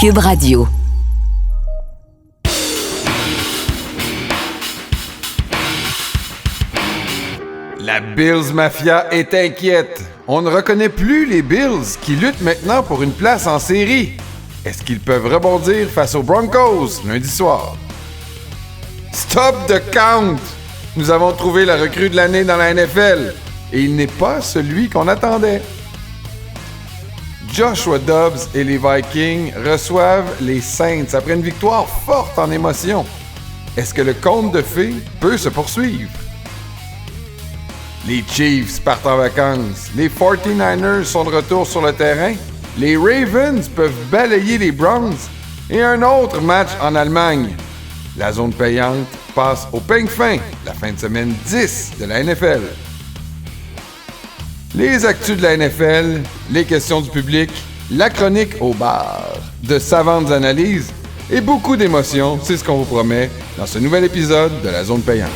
Cube Radio. La Bills Mafia est inquiète. On ne reconnaît plus les Bills qui luttent maintenant pour une place en série. Est-ce qu'ils peuvent rebondir face aux Broncos lundi soir? Stop the count! Nous avons trouvé la recrue de l'année dans la NFL et il n'est pas celui qu'on attendait. Joshua Dobbs et les Vikings reçoivent les Saints après une victoire forte en émotion. Est-ce que le conte de fées peut se poursuivre? Les Chiefs partent en vacances. Les 49ers sont de retour sur le terrain. Les Ravens peuvent balayer les Browns. Et un autre match en Allemagne. La zone payante passe au peigne fin, la fin de semaine 10 de la NFL. Les actus de la NFL, les questions du public, la chronique au bar, de savantes analyses et beaucoup d'émotions, c'est ce qu'on vous promet dans ce nouvel épisode de la zone payante.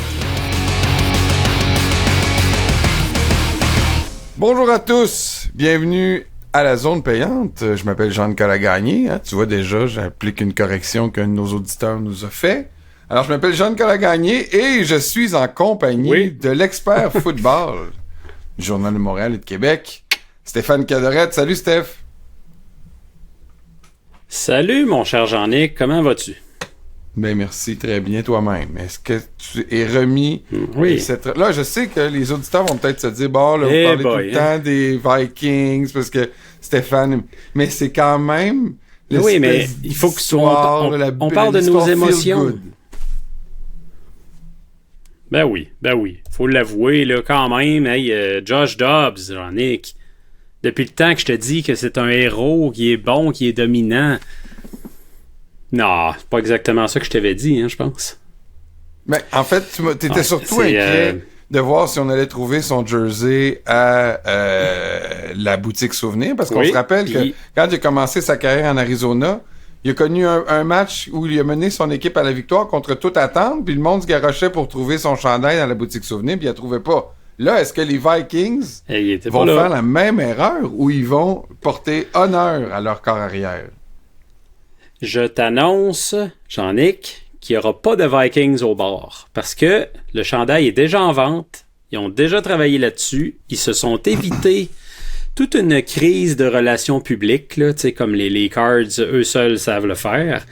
Bonjour à tous, bienvenue à la zone payante. Je m'appelle Jean-Nicolas Gagné. Tu vois déjà, j'applique une correction qu'un de nos auditeurs nous a fait. Alors, je m'appelle Jean-Nicolas Gagné et je suis en compagnie de l'expert football du Journal de Montréal et de Québec, Stéphane Cadorette. Salut, Steph. Salut, mon cher Jean-Nic. Comment vas-tu? Ben merci, très bien toi-même. Est-ce que tu es remis? Oui. Là, je sais que les auditeurs vont peut-être se dire, bon, là, vous parlez tout le temps des Vikings, parce que Stéphane... Mais c'est quand même... Oui, mais il faut que on parle de nos émotions. Ben oui. Faut l'avouer, là, quand même. Hey, Josh Dobbs, Jean-Nic, depuis le temps que je te dis que c'est un héros qui est bon, qui est dominant... Non, c'est pas exactement ça que je t'avais dit, je pense. Mais en fait, t'étais surtout inquiet de voir si on allait trouver son jersey à la boutique Souvenir, parce qu'on se rappelle que quand il a commencé sa carrière en Arizona, il a connu un match où il a mené son équipe à la victoire contre toute attente, puis le monde se garochait pour trouver son chandail dans la boutique Souvenir, puis il la trouvait pas. Là, est-ce que les Vikings vont faire la même erreur ou ils vont porter honneur à leur corps arrière? Je t'annonce, Jean-Nic, qu'il n'y aura pas de Vikings au bord. Parce que le chandail est déjà en vente. Ils ont déjà travaillé là-dessus. Ils se sont évités toute une crise de relations publiques, là, comme les Cards, eux seuls savent le faire.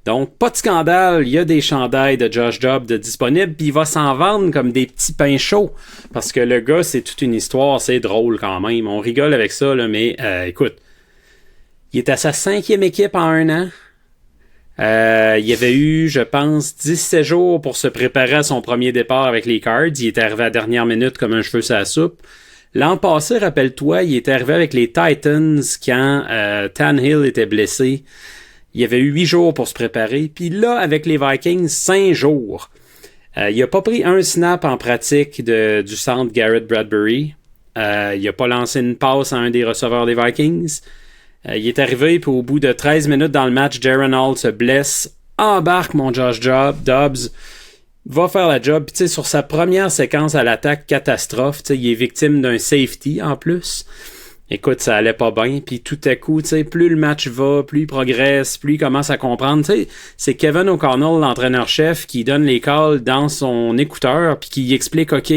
Donc, pas de scandale. Il y a des chandails de Josh Dobbs disponibles, puis il va s'en vendre comme des petits pains chauds. Parce que le gars, c'est toute une histoire. C'est drôle quand même. On rigole avec ça, là, mais écoute, il est à sa 5e équipe en 1 an. Il y avait eu, je pense, 17 jours pour se préparer à son premier départ avec les Cards. Il est arrivé à la dernière minute comme un cheveu sur la soupe. L'an passé, rappelle-toi, il est arrivé avec les Titans quand Tannehill était blessé. Il y avait eu 8 jours pour se préparer. Puis là, avec les Vikings, 5 jours. Il a pas pris un snap en pratique du centre Garrett Bradbury. Il a pas lancé une passe à un des receveurs des Vikings. Il est arrivé, puis au bout de 13 minutes dans le match, Darren Hall se blesse, embarque mon Josh Dobbs, va faire la job. Puis tu sais, sur sa première séquence à l'attaque, catastrophe, tu sais, il est victime d'un safety en plus. Écoute, ça allait pas bien, puis tout à coup, tu sais, plus le match va, plus il progresse, plus il commence à comprendre. Tu sais, c'est Kevin O'Connell, l'entraîneur-chef, qui donne les calls dans son écouteur, puis qui explique, OK,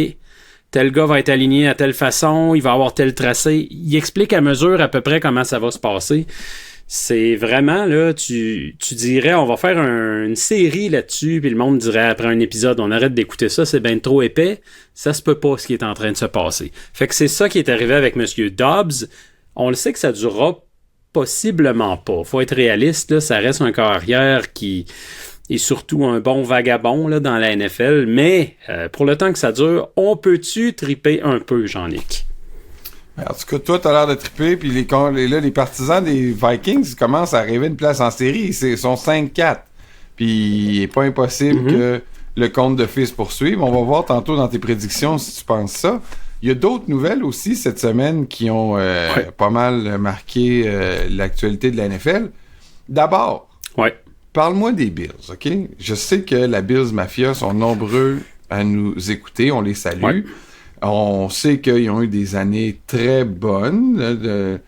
tel gars va être aligné à telle façon, il va avoir tel tracé. Il explique à mesure à peu près comment ça va se passer. C'est vraiment, là, tu dirais, on va faire une série là-dessus, puis le monde dirait après un épisode, on arrête d'écouter ça, c'est bien trop épais. Ça se peut pas ce qui est en train de se passer. Fait que c'est ça qui est arrivé avec M. Dobbs. On le sait que ça durera possiblement pas. Faut être réaliste, là, ça reste un corps arrière qui... et surtout un bon vagabond là, dans la NFL. Mais pour le temps que ça dure, on peut-tu triper un peu, Jean-Nic? En tout cas, toi, t'as l'air de triper, puis les partisans des Vikings commencent à rêver une place en série. Ils sont 5-4. Puis il n'est pas impossible que le conte de fées se poursuive. On va voir tantôt dans tes prédictions si tu penses ça. Il y a d'autres nouvelles aussi cette semaine qui ont pas mal marqué l'actualité de la NFL. D'abord, parle-moi des Bills, OK? Je sais que la Bills Mafia sont nombreux à nous écouter. On les salue. On sait qu'ils ont eu des années très bonnes.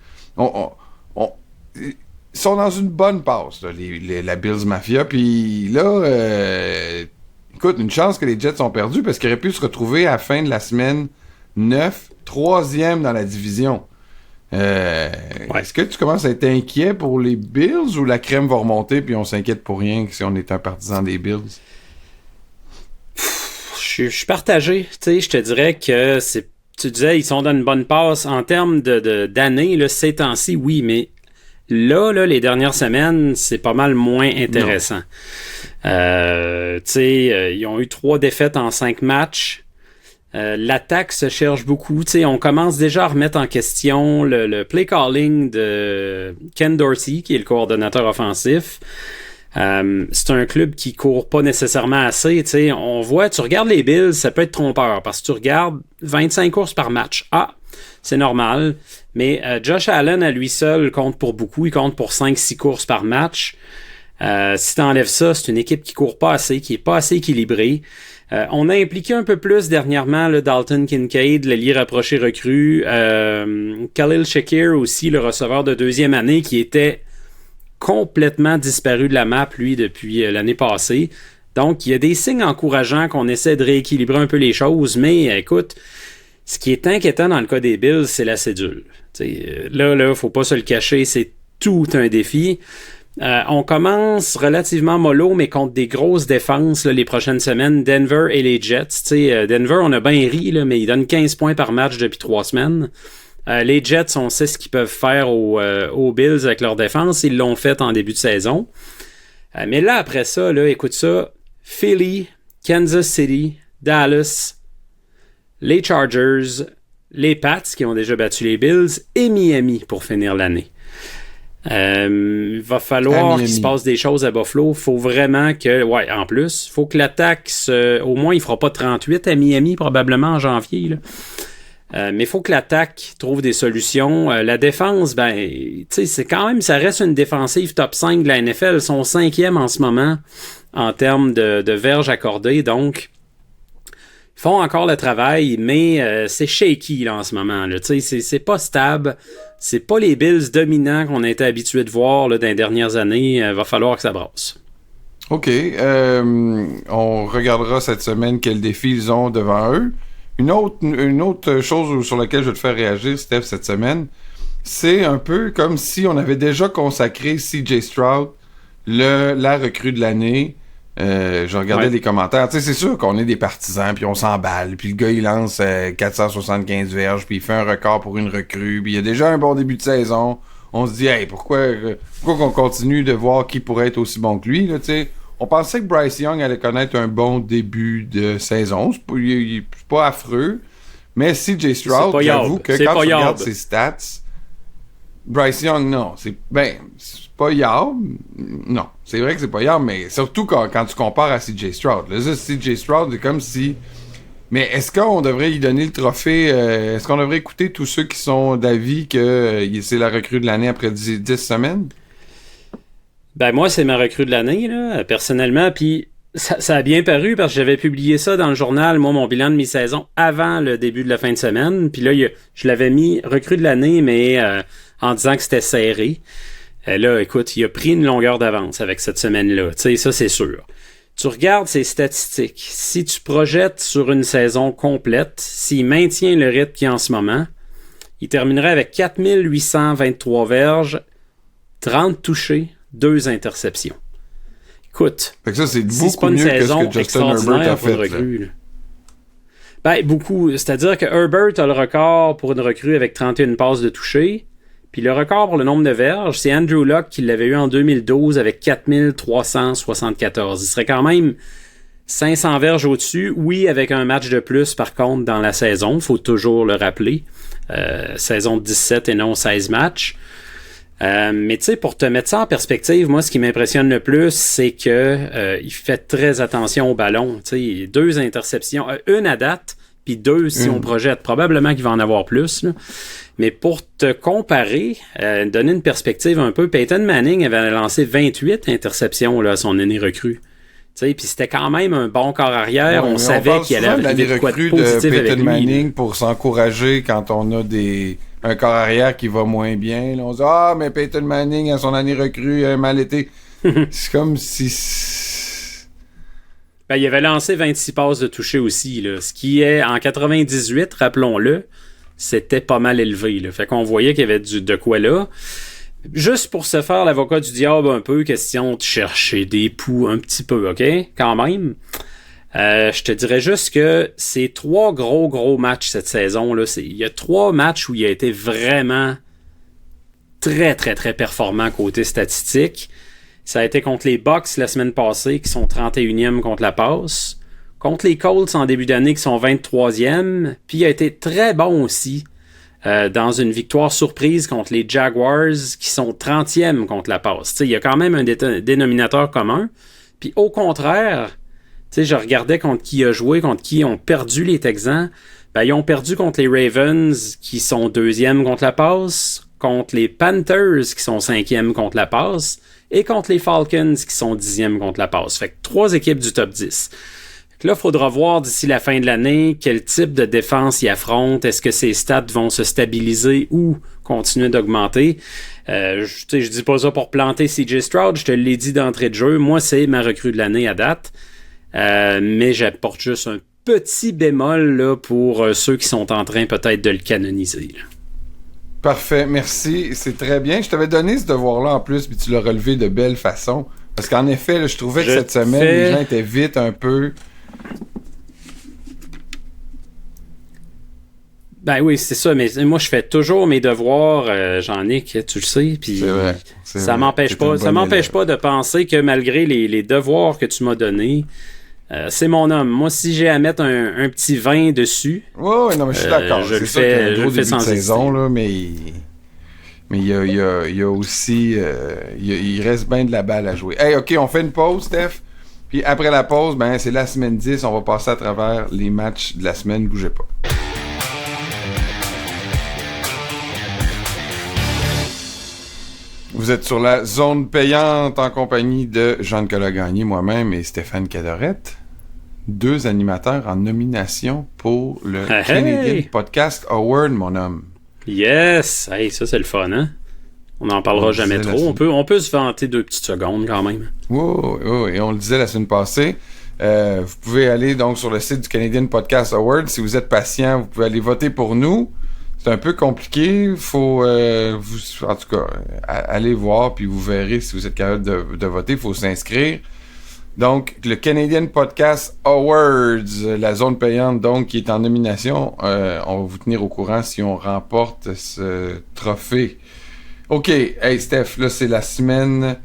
sont dans une bonne passe, là, la Bills Mafia. Puis là, écoute, une chance que les Jets ont perdu parce qu'ils auraient pu se retrouver à la fin de la semaine 9, 3e dans la division. Est-ce que tu commences à être inquiet pour les Bills ou la crème va remonter puis on s'inquiète pour rien si on est un partisan des Bills? Je suis partagé. Tu sais, je te dirais que tu disais, ils sont dans une bonne passe. En termes d'années, là, ces temps-ci, oui, mais là, les dernières semaines, c'est pas mal moins intéressant. Tu sais, ils ont eu 3 défaites en 5 matchs. L'attaque se cherche beaucoup. Tu sais, on commence déjà à remettre en question le play calling de Ken Dorsey, qui est le coordonnateur offensif. C'est un club qui court pas nécessairement assez. Tu sais, on voit, tu regardes les Bills, ça peut être trompeur parce que tu regardes 25 courses par match. C'est normal. Mais Josh Allen, à lui seul, compte pour beaucoup. Il compte pour 5-6 courses par match. Si tu enlèves ça, c'est une équipe qui court pas assez, qui est pas assez équilibrée. On a impliqué un peu plus dernièrement le Dalton Kincaid, l'ailier rapproché recru. Khalil Shakir aussi, le receveur de 2e année, qui était complètement disparu de la map, lui, depuis l'année passée. Donc, il y a des signes encourageants qu'on essaie de rééquilibrer un peu les choses, mais écoute, ce qui est inquiétant dans le cas des Bills, c'est la cédule. Là, faut pas se le cacher, c'est tout un défi. On commence relativement mollo, mais contre des grosses défenses là, les prochaines semaines, Denver et les Jets. Denver, on a bien ri, là, mais ils donnent 15 points par match depuis 3 semaines. Les Jets, on sait ce qu'ils peuvent faire aux Bills avec leur défense. Ils l'ont fait en début de saison. Mais là, après ça, là, écoute ça, Philly, Kansas City, Dallas, les Chargers, les Pats qui ont déjà battu les Bills et Miami pour finir l'année. Il va falloir qu'il se passe des choses à Buffalo. Faut vraiment que, en plus, faut que l'attaque au moins il fera pas 38 à Miami probablement en janvier, là. Mais il faut que l'attaque trouve des solutions. La défense, c'est quand même, ça reste une défensive top 5 de la NFL. Ils sont 5e en ce moment en termes de verges accordées. Donc, ils font encore le travail, mais c'est shaky là, en ce moment. Là. C'est pas stable. C'est pas les Bills dominants qu'on a été habitués de voir là, dans les dernières années. Va falloir que ça brasse. OK. On regardera cette semaine quels défis ils ont devant eux. Une autre chose sur laquelle je vais te faire réagir, Steph, cette semaine, c'est un peu comme si on avait déjà consacré CJ Stroud, la recrue de l'année. Je regardais les commentaires. Tu sais, c'est sûr qu'on est des partisans, puis on s'emballe, puis le gars, il lance 475 verges, puis il fait un record pour une recrue, puis il y a déjà un bon début de saison. On se dit, hey, pourquoi qu'on continue de voir qui pourrait être aussi bon que lui, là, tu sais? On pensait que Bryce Young allait connaître un bon début de saison. C'est pas affreux. Mais CJ Stroud, j'avoue que quand tu regardes ses stats, Bryce Young, non. C'est pas yard. Non, c'est vrai que c'est pas yard, mais surtout quand tu compares à CJ Stroud. Là, CJ Stroud, c'est comme si... Mais est-ce qu'on devrait lui donner le trophée? Est-ce qu'on devrait écouter tous ceux qui sont d'avis que c'est la recrue de l'année après 10 semaines? Moi, c'est ma recrue de l'année, là, personnellement, puis ça a bien paru parce que j'avais publié ça dans le journal, moi, mon bilan de mi-saison, avant le début de la fin de semaine, puis là, je l'avais mis recrue de l'année, mais en disant que c'était serré. Là, écoute, il a pris une longueur d'avance avec cette semaine-là, tu sais, ça, c'est sûr. Tu regardes ses statistiques, si tu projettes sur une saison complète, s'il maintient le rythme qu'il a en ce moment, il terminerait avec 4823 verges, 30 touchés, 2 interceptions. Écoute, fait que ça, c'est beaucoup mieux que ce que Justin Herbert a fait. Recrue, beaucoup. C'est-à-dire que Herbert a le record pour une recrue avec 31 passes de toucher. Puis le record pour le nombre de verges, c'est Andrew Luck qui l'avait eu en 2012 avec 4374. Il serait quand même 500 verges au-dessus. Oui, avec un match de plus, par contre, dans la saison. Il faut toujours le rappeler. Saison de 17 et non 16 matchs. Mais tu sais, pour te mettre ça en perspective, moi, ce qui m'impressionne le plus, c'est que il fait très attention au ballon. Tu sais, 2 interceptions, une à date, puis 2 si on projette. Probablement qu'il va en avoir plus, là. Mais pour te comparer, donner une perspective un peu, Peyton Manning avait lancé 28 interceptions là, à son année recrue. Puis c'était quand même un bon corps arrière. On savait qu'il allait arriver de quoi de positif avec lui. Peyton Manning pour s'encourager quand on a des un corps arrière qui va moins bien. Là, on se dit, mais Peyton Manning, à son année recrue, il a mal été. C'est comme si... Ben, il avait lancé 26 passes de toucher aussi, là. Ce qui est, en 98, rappelons-le, c'était pas mal élevé, là. Fait qu'on voyait qu'il y avait de quoi là. Juste pour se faire l'avocat du diable un peu, question de chercher des poux un petit peu, OK? Quand même. Je te dirais juste que c'est 3 gros matchs cette saison-là. Il y a 3 matchs où il a été vraiment très, très, très performant côté statistique. Ça a été contre les Bucks la semaine passée, qui sont 31e contre la passe. Contre les Colts en début d'année, qui sont 23e. Puis il a été très bon aussi dans une victoire surprise contre les Jaguars, qui sont 30e contre la passe. T'sais, il y a quand même un dénominateur commun. Puis au contraire, je regardais contre qui a joué, contre qui ont perdu les Texans. Ben, ils ont perdu contre les Ravens, qui sont 2e contre la passe, contre les Panthers, qui sont 5e contre la passe, et contre les Falcons, qui sont 10e contre la passe. Fait que 3 équipes du top 10. Là, il faudra voir d'ici la fin de l'année quel type de défense ils affrontent. Est-ce que ces stats vont se stabiliser ou continuer d'augmenter? Je dis pas ça pour planter CJ Stroud, je te l'ai dit d'entrée de jeu. Moi, c'est ma recrue de l'année à date. Mais j'apporte juste un petit bémol là, pour ceux qui sont en train peut-être de le canoniser. Là. Parfait, merci. C'est très bien. Je t'avais donné ce devoir-là en plus, puis tu l'as relevé de belle façon. Parce qu'en effet, là, je trouvais que cette semaine, les gens étaient vite un peu... Ben oui, c'est ça, mais moi je fais toujours mes devoirs, Jean-Nic, tu le sais, puis ça m'empêche pas de penser que malgré les devoirs que tu m'as donnés, c'est mon homme. Moi, si j'ai à mettre un petit 20 dessus, ouais, non, mais je suis d'accord. Je le fais sans saison, là, mais il y a aussi il reste bien de la balle à jouer. Hey, OK, on fait une pause, Steph. Puis après la pause, ben c'est la semaine 10, on va passer à travers les matchs de la semaine, bougez pas. Vous êtes sur la zone payante en compagnie de Jean-Nicolas Gagné, moi-même et Stéphane Cadorette. 2 animateurs en nomination pour le Canadian Podcast Award, mon homme. Yes! Hey, ça, c'est le fun, hein? On n'en parlera jamais trop. On peut se vanter 2 petites secondes, quand même. Oui, et on le disait la semaine passée. Vous pouvez aller donc sur le site du Canadian Podcast Award. Si vous êtes patient, vous pouvez aller voter pour nous. C'est un peu compliqué. Il faut, en tout cas, aller voir, puis vous verrez si vous êtes capable de voter. Il faut s'inscrire. Donc, le Canadian Podcast Awards, la zone payante, donc, qui est en nomination. On va vous tenir au courant si on remporte ce trophée. OK. Hey, Steph, là, c'est la semaine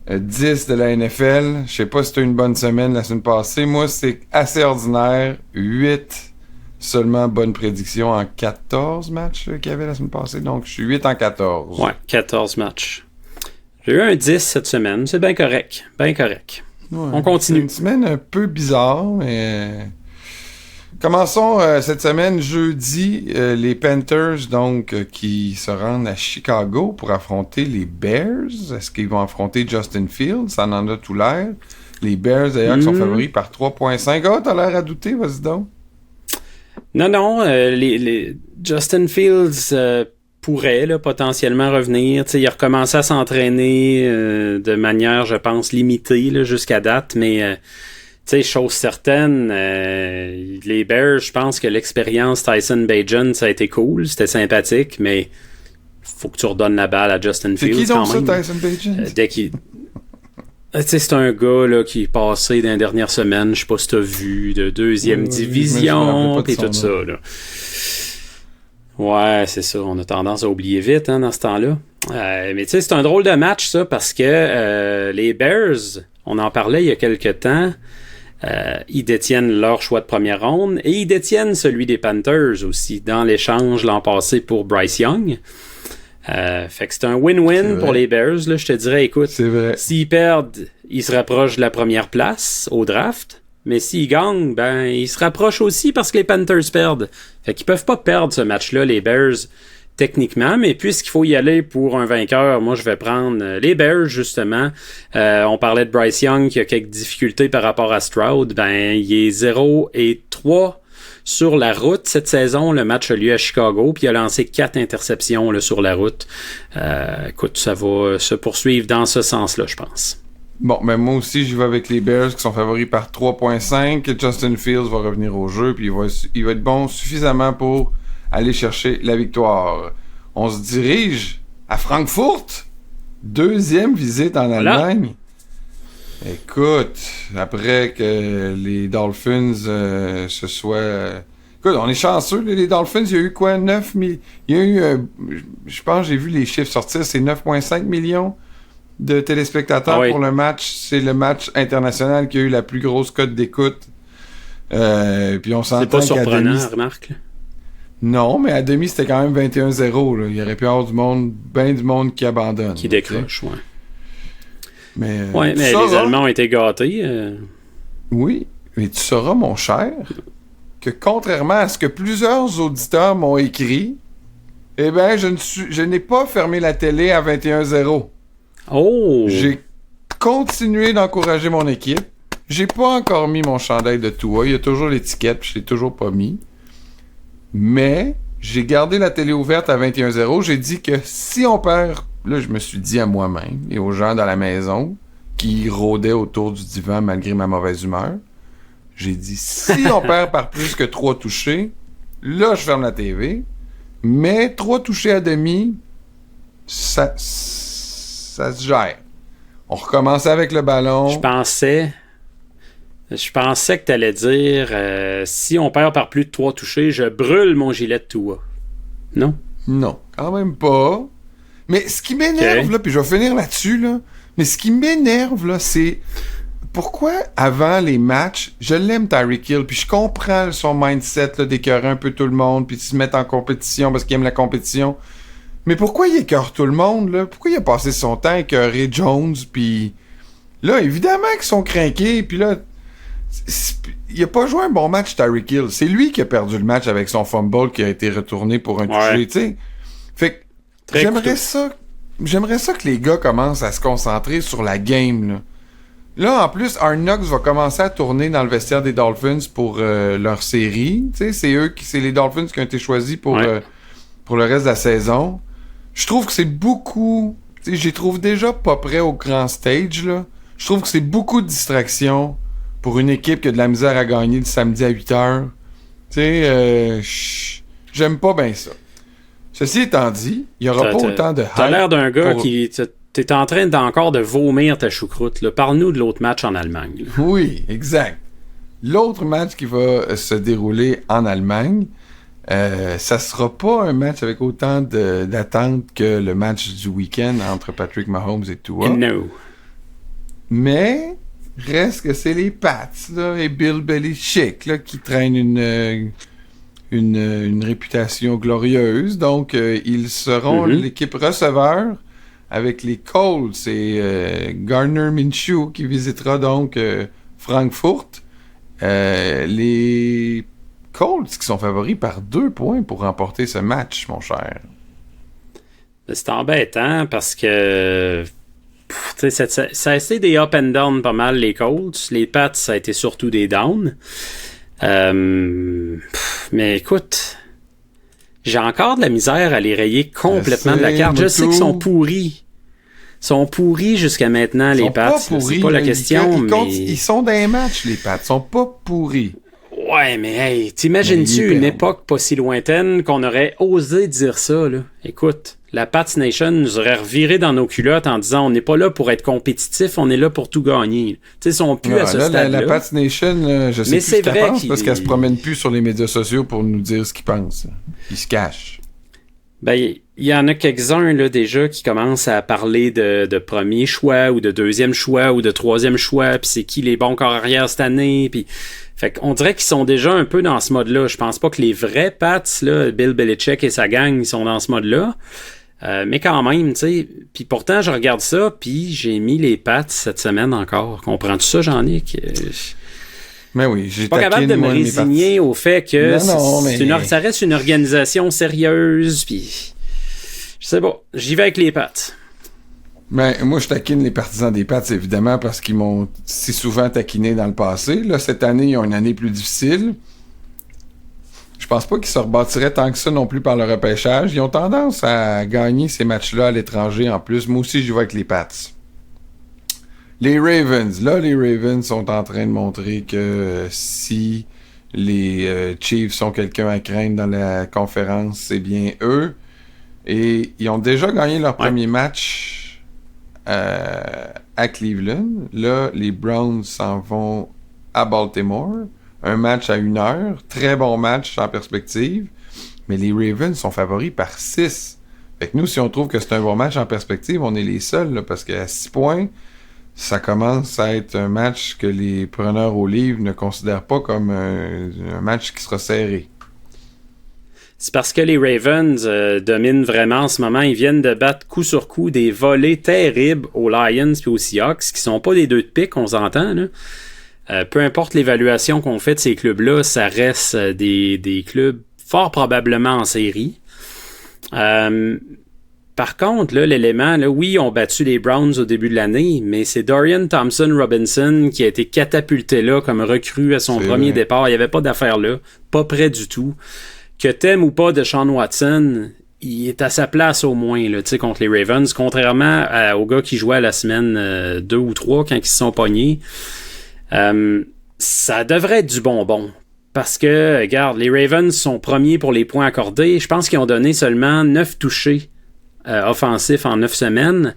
10 de la NFL. Je sais pas si c'était une bonne semaine la semaine passée. Moi, c'est assez ordinaire. 8 seulement bonnes prédictions en 14 matchs qu'il y avait la semaine passée. Donc, je suis 8 en 14. Ouais, 14 matchs. J'ai eu un 10 cette semaine. C'est bien correct. Bien correct. Ouais, on continue. C'est une semaine un peu bizarre, mais... Commençons cette semaine, jeudi, les Panthers, donc, qui se rendent à Chicago pour affronter les Bears. Est-ce qu'ils vont affronter Justin Fields? Ça en a tout l'air. Les Bears, d'ailleurs, qui sont favoris par 3,5. Ah, t'as l'air à douter, vas-y donc. Non, les Justin Fields pourrait là, potentiellement revenir. T'sais, il a recommencé à s'entraîner de manière, je pense, limitée là, jusqu'à date, mais chose certaine, les Bears, je pense que l'expérience Tyson Bagent, ça a été cool, c'était sympathique, mais faut que tu redonnes la balle à Justin Fields. C'est qui donc quand même. Ça, Tyson Bagent? Dès qu'il... c'est un gars là, qui est passé dans les dernières semaines, je sais pas si t'as vu, de 2e division, et tout ça. Là. Ouais, c'est ça, on a tendance à oublier vite dans ce temps-là. Mais tu sais, c'est un drôle de match, ça, parce que les Bears, on en parlait il y a quelques temps, ils détiennent leur choix de première ronde, et ils détiennent celui des Panthers aussi, dans l'échange l'an passé pour Bryce Young. Fait que c'est un win-win pour les Bears. Là, je te dirais, écoute, s'ils perdent, ils se rapprochent de la première place au draft. Mais s'ils gagnent, ben ils se rapprochent aussi parce que les Panthers perdent. Fait qu'ils peuvent pas perdre ce match-là, les Bears, techniquement. Mais puisqu'il faut y aller pour un vainqueur, moi je vais prendre les Bears, justement. On parlait de Bryce Young qui a quelques difficultés par rapport à Stroud. Ben, il est 0-3 sur la route. Cette saison, le match a lieu à Chicago, puis il a lancé 4 interceptions là, sur la route. Écoute, ça va se poursuivre dans ce sens-là, je pense. Bon, mais moi aussi, je vais avec les Bears qui sont favoris par 3.5. Justin Fields va revenir au jeu, puis il va être bon suffisamment pour aller chercher la victoire. On se dirige à Francfort. 2e visite en Allemagne. Écoute, après que les Dolphins se soient... Écoute, on est chanceux, les Dolphins, il y a eu quoi? 9 millions... Il y a eu, je pense, j'ai vu les chiffres sortir, c'est 9,5 millions de téléspectateurs pour le match. C'est le match international qui a eu la plus grosse cote d'écoute. Puis on s'entend. C'est pas surprenant, remarque. Non, mais à demi, c'était quand même 21-0. Là. Il y aurait pu y avoir du monde qui abandonne. Qui décroche, ouais. Mais les Allemands ont été gâtés. Oui, mais tu sauras, mon cher, que contrairement à ce que plusieurs auditeurs m'ont écrit, eh bien, je n'ai pas fermé la télé à 21-0. Oh! J'ai continué d'encourager mon équipe. J'ai pas encore mis mon chandail de Tua. Il y a toujours l'étiquette, puis je l'ai toujours pas mis. Mais j'ai gardé la télé ouverte à 21-0. J'ai dit que si on perd... Là, je me suis dit à moi-même et aux gens dans la maison qui rôdaient autour du divan malgré ma mauvaise humeur, j'ai dit, si on perd par plus que 3 touchés, là, je ferme la TV. Mais 3 touchés à demi, ça se gère. On recommence avec le ballon. Je pensais que tu allais dire si on perd par plus de 3 touchés, je brûle mon gilet de Tua. Non? Non, quand même pas. Mais ce qui m'énerve, là, puis je vais finir là-dessus, là, mais ce qui m'énerve, là, c'est pourquoi, avant les matchs, je l'aime Tyreek Hill, puis je comprends son mindset, là, d'écœurer un peu tout le monde, puis de se mettre en compétition parce qu'il aime la compétition. Mais pourquoi il écœure tout le monde, là? Pourquoi il a passé son temps à écœurer Jones, puis... Là, évidemment qu'ils sont craqués, puis là... Il a pas joué un bon match, Tyreek Hill. C'est lui qui a perdu le match avec son fumble qui a été retourné pour un touché, tu sais. Fait que j'aimerais ça que les gars commencent à se concentrer sur la game, là. Là, en plus, Hard Knocks va commencer à tourner dans le vestiaire des Dolphins pour leur série. Tu sais, c'est les Dolphins qui ont été choisis pour le reste de la saison. Je trouve que c'est beaucoup... Tu sais, j'y trouve déjà pas prêt au grand stage, là. Je trouve que c'est beaucoup de distractions pour une équipe qui a de la misère à gagner le samedi à 8h. Tu sais, j'aime pas bien ça. Ceci étant dit, il y aura pas autant de hype. T'as l'air d'un gars qui... T'es en train encore de vomir ta choucroute, là. Parle-nous de l'autre match en Allemagne, là. Oui, exact. L'autre match qui va se dérouler en Allemagne, ça sera pas un match avec autant d'attente que le match du week-end entre Patrick Mahomes et Tua. No. Mais reste que c'est les Pats, là, et Bill Belichick, là, qui traînent une réputation glorieuse. Donc, ils seront l'équipe receveur avec les Colts. C'est Gardner Minshew qui visitera donc Francfort. Les Colts qui sont favoris par 2 points pour remporter ce match, mon cher. C'est embêtant parce que ça a été des up and down pas mal, les Colts. Les Pats, ça a été surtout des downs. Mais écoute, j'ai encore de la misère à les rayer complètement de la carte. Je sais qu'ils sont pourris. Ils sont pourris jusqu'à maintenant, les Pats. C'est pas la question, mais... Ils sont dans les matchs, les Pats. Ils sont pas pourris. Ouais, mais hey, t'imagines-tu une époque pas si lointaine qu'on aurait osé dire ça, là? Écoute, la Pats Nation nous aurait reviré dans nos culottes en disant on n'est pas là pour être compétitif, on est là pour tout gagner. Tu sais, ils sont plus à ce stade-là. La Pats Nation, je sais plus ce qu'elle pense parce qu'elle se promène plus sur les médias sociaux pour nous dire ce qu'ils pensent. Ils se cachent. Ben, il y en a quelques-uns là déjà qui commencent à parler de premier choix ou de deuxième choix ou de troisième choix, puis c'est qui les bons corps arrière cette année, puis fait qu'on dirait qu'ils sont déjà un peu dans ce mode-là. Je pense pas que les vrais Pats, là, Bill Belichick et sa gang, ils sont dans ce mode-là. Mais quand même, tu sais, puis pourtant je regarde ça, puis j'ai mis les Pats cette semaine encore. Comprends-tu ça, Jean-Nic? Mais oui, j'ai pas capable de me résigner au fait que ça reste une organisation sérieuse, puis je sais pas, j'y vais avec les Pats. Ben, moi, je taquine les partisans des Pats, évidemment, parce qu'ils m'ont si souvent taquiné dans le passé. Là, cette année, ils ont une année plus difficile. Je pense pas qu'ils se rebâtiraient tant que ça non plus par le repêchage. Ils ont tendance à gagner ces matchs-là à l'étranger en plus. Moi aussi, je vois avec les Pats. Les Ravens. Là, les Ravens sont en train de montrer que si les Chiefs sont quelqu'un à craindre dans la conférence, c'est bien eux. Et ils ont déjà gagné leur premier match à Cleveland. Là, les Browns s'en vont à Baltimore. Un match à 1 heure. Très bon match en perspective. Mais les Ravens sont favoris par 6. Fait que nous, si on trouve que c'est un bon match en perspective, on est les seuls. Là, parce qu'à 6 points, ça commence à être un match que les preneurs au livre ne considèrent pas comme un match qui sera serré. C'est parce que les Ravens dominent vraiment en ce moment. Ils viennent de battre coup sur coup des volées terribles aux Lions et aux Seahawks, qui sont pas des 2 de pique, on s'entend, là. Peu importe l'évaluation qu'on fait de ces clubs-là, ça reste des clubs fort probablement en série. Par contre, là, l'élément, là, oui, ils ont battu les Browns au début de l'année, mais c'est Dorian Thompson-Robinson qui a été catapulté là comme recrue à son premier départ. Il n'y avait pas d'affaire là, pas près du tout. Que t'aimes ou pas de Deshaun Watson, il est à sa place au moins là, contre les Ravens, contrairement aux gars qui jouaient à la semaine 2 ou 3 quand ils se sont pognés. Ça devrait être du bonbon. Parce que, regarde, les Ravens sont premiers pour les points accordés. Je pense qu'ils ont donné seulement 9 touchés offensifs en 9 semaines.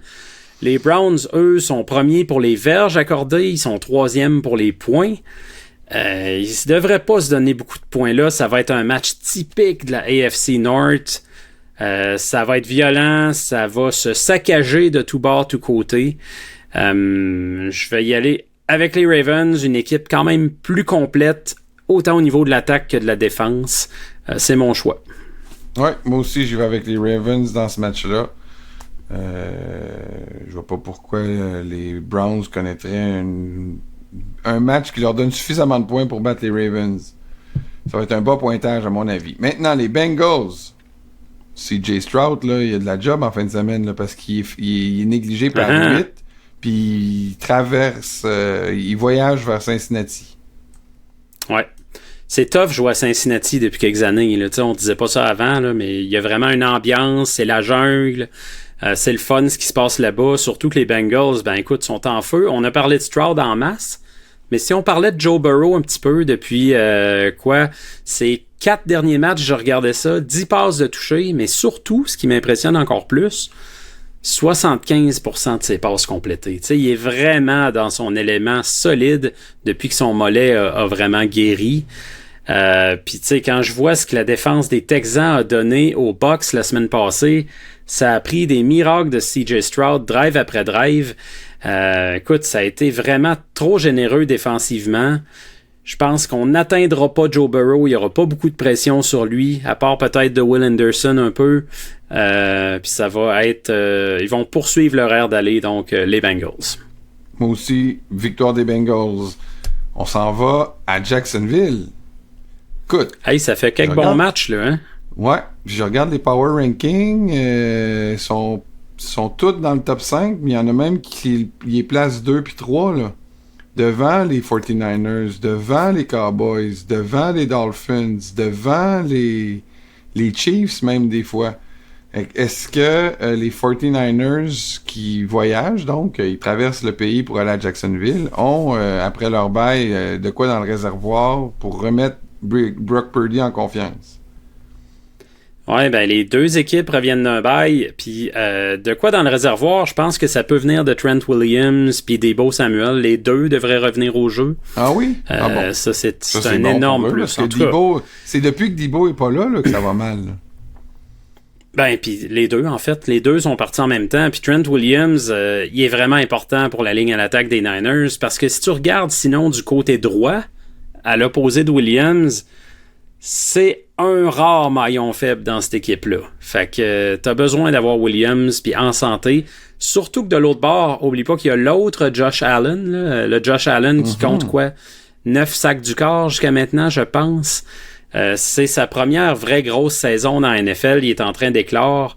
Les Browns, eux, sont premiers pour les verges accordées. Ils sont 3e pour les points. Ils ne devraient pas se donner beaucoup de points là. Ça va être un match typique de la AFC North. Ça va être violent. Ça va se saccager de tout bord, tout côté. Je vais y aller avec les Ravens, une équipe quand même plus complète, autant au niveau de l'attaque que de la défense. C'est mon choix. Ouais, moi aussi, j'y vais avec les Ravens dans ce match-là. Je vois pas pourquoi les Browns connaîtraient un match qui leur donne suffisamment de points pour battre les Ravens. Ça va être un bas pointage, à mon avis. Maintenant, les Bengals. CJ Stroud, là, il a de la job en fin de semaine là, parce qu'il est négligé par 8. Puis il traverse, il voyage vers Cincinnati. Ouais. C'est tough jouer à Cincinnati depuis quelques années. Là. On disait pas ça avant, là, mais il y a vraiment une ambiance, c'est la jungle, c'est le fun ce qui se passe là-bas. Surtout que les Bengals, ben écoute, sont en feu. On a parlé de Stroud en masse, mais si on parlait de Joe Burrow un petit peu depuis ces 4 derniers matchs, je regardais ça, 10 passes de toucher, mais surtout, ce qui m'impressionne encore plus, 75% de ses passes complétées. T'sais, il est vraiment dans son élément solide depuis que son mollet a vraiment guéri. Puis tu sais, quand je vois ce que la défense des Texans a donné aux Bucks la semaine passée, ça a pris des miracles de CJ Stroud, drive après drive. Écoute, ça a été vraiment trop généreux défensivement. Je pense qu'on n'atteindra pas Joe Burrow. Il n'y aura pas beaucoup de pression sur lui, à part peut-être de Will Anderson un peu. Puis ça va être... ils vont poursuivre leur aire d'aller, donc les Bengals. Moi aussi, victoire des Bengals. On s'en va à Jacksonville. Écoute. Hey, ça fait quelques bons matchs, là, hein? Ouais, je regarde les power rankings. Sont toutes dans le top 5, mais il y en a même qui les placent 2 puis 3, là. Devant les 49ers, devant les Cowboys, devant les Dolphins, devant les Chiefs même des fois. Est-ce que les 49ers qui voyagent, donc ils traversent le pays pour aller à Jacksonville, ont, après leur bail, de quoi dans le réservoir pour remettre Brock Purdy en confiance? Ouais, ben les 2 équipes reviennent d'un bail, puis de quoi dans le réservoir, je pense que ça peut venir de Trent Williams puis Deebo Samuel. Les 2 devraient revenir au jeu. Ah oui? Bon. Ça, c'est un bon énorme plus. Parce que Deebo, c'est depuis que Deebo est pas là que ça va mal. Là. Ben, puis les 2, en fait, les 2 sont partis en même temps. Puis Trent Williams, il est vraiment important pour la ligne à l'attaque des Niners, parce que si tu regardes sinon du côté droit, à l'opposé de Williams, c'est un rare maillon faible dans cette équipe-là. Fait que t'as besoin d'avoir Williams puis en santé. Surtout que de l'autre bord, oublie pas qu'il y a l'autre Josh Allen, là, le Josh Allen qui compte quoi? 9 sacs du corps jusqu'à maintenant, je pense. C'est sa première vraie grosse saison dans la NFL. Il est en train d'éclore.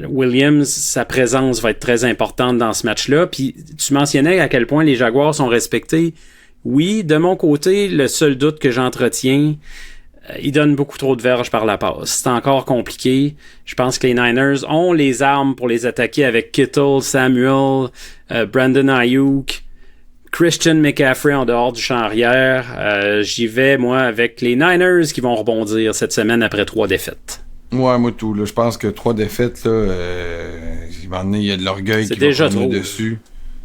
Williams, sa présence va être très importante dans ce match-là. Puis tu mentionnais à quel point les Jaguars sont respectés. Oui, de mon côté, le seul doute que j'entretiens, ils donnent beaucoup trop de verges par la passe. C'est encore compliqué. Je pense que les Niners ont les armes pour les attaquer avec Kittle, Samuel, Brandon Ayuk, Christian McCaffrey en dehors du champ arrière. J'y vais, moi, avec les Niners qui vont rebondir cette semaine après 3 défaites. Ouais, moi tout. Là, je pense que 3 défaites, là, il y a de l'orgueil qui va prendre dessus.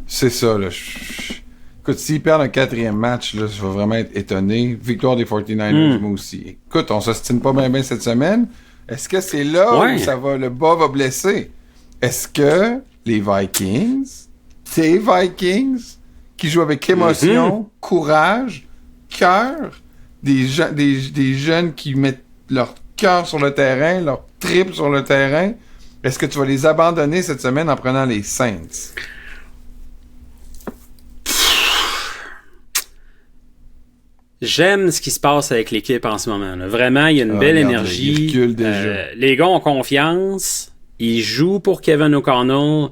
C'est ça, là. Écoute, s'ils perdent un 4e match, là, je vais vraiment être étonné. Victoire des 49ers, moi aussi. Écoute, on s'ostine pas bien cette semaine. Est-ce que c'est là où le bas va blesser? Est-ce que les Vikings, tes Vikings, qui jouent avec émotion, courage, cœur, des jeunes qui mettent leur cœur sur le terrain, leur trip sur le terrain, est-ce que tu vas les abandonner cette semaine en prenant les Saints? J'aime ce qui se passe avec l'équipe en ce moment. Là. Vraiment, il y a une belle énergie. Les gars ont confiance. Ils jouent pour Kevin O'Connell.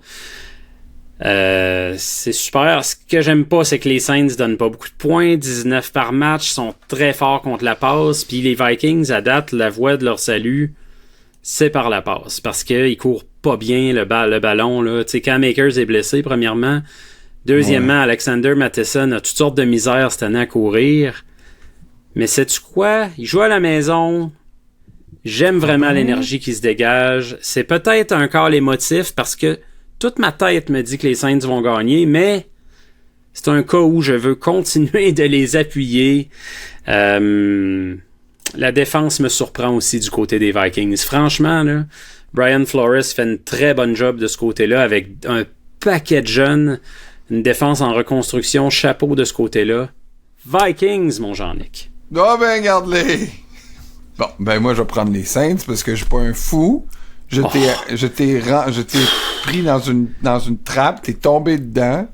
C'est super. Ce que j'aime pas, c'est que les Saints donnent pas beaucoup de points. 19 par match, sont très forts contre la passe. Puis les Vikings, à date, la voie de leur salut, c'est par la passe. Parce qu'ils courent pas bien le ballon. Là. Tu sais, Cam Akers est blessé, premièrement. Deuxièmement, Alexander Mattison a toutes sortes de misères cette année à courir. Mais sais-tu quoi? Il joue à la maison. J'aime vraiment l'énergie qui se dégage. C'est peut-être un call émotif parce que toute ma tête me dit que les Saints vont gagner, mais c'est un cas où je veux continuer de les appuyer. La défense me surprend aussi du côté des Vikings. Franchement, là, Brian Flores fait une très bonne job de ce côté-là avec un paquet de jeunes, une défense en reconstruction, chapeau de ce côté-là. Vikings, mon Jean-Nic. Ah ben, garde-les! Bon, ben moi, je vais prendre les Saints parce que je suis pas un fou. Je t'ai pris dans une trappe, t'es tombé dedans.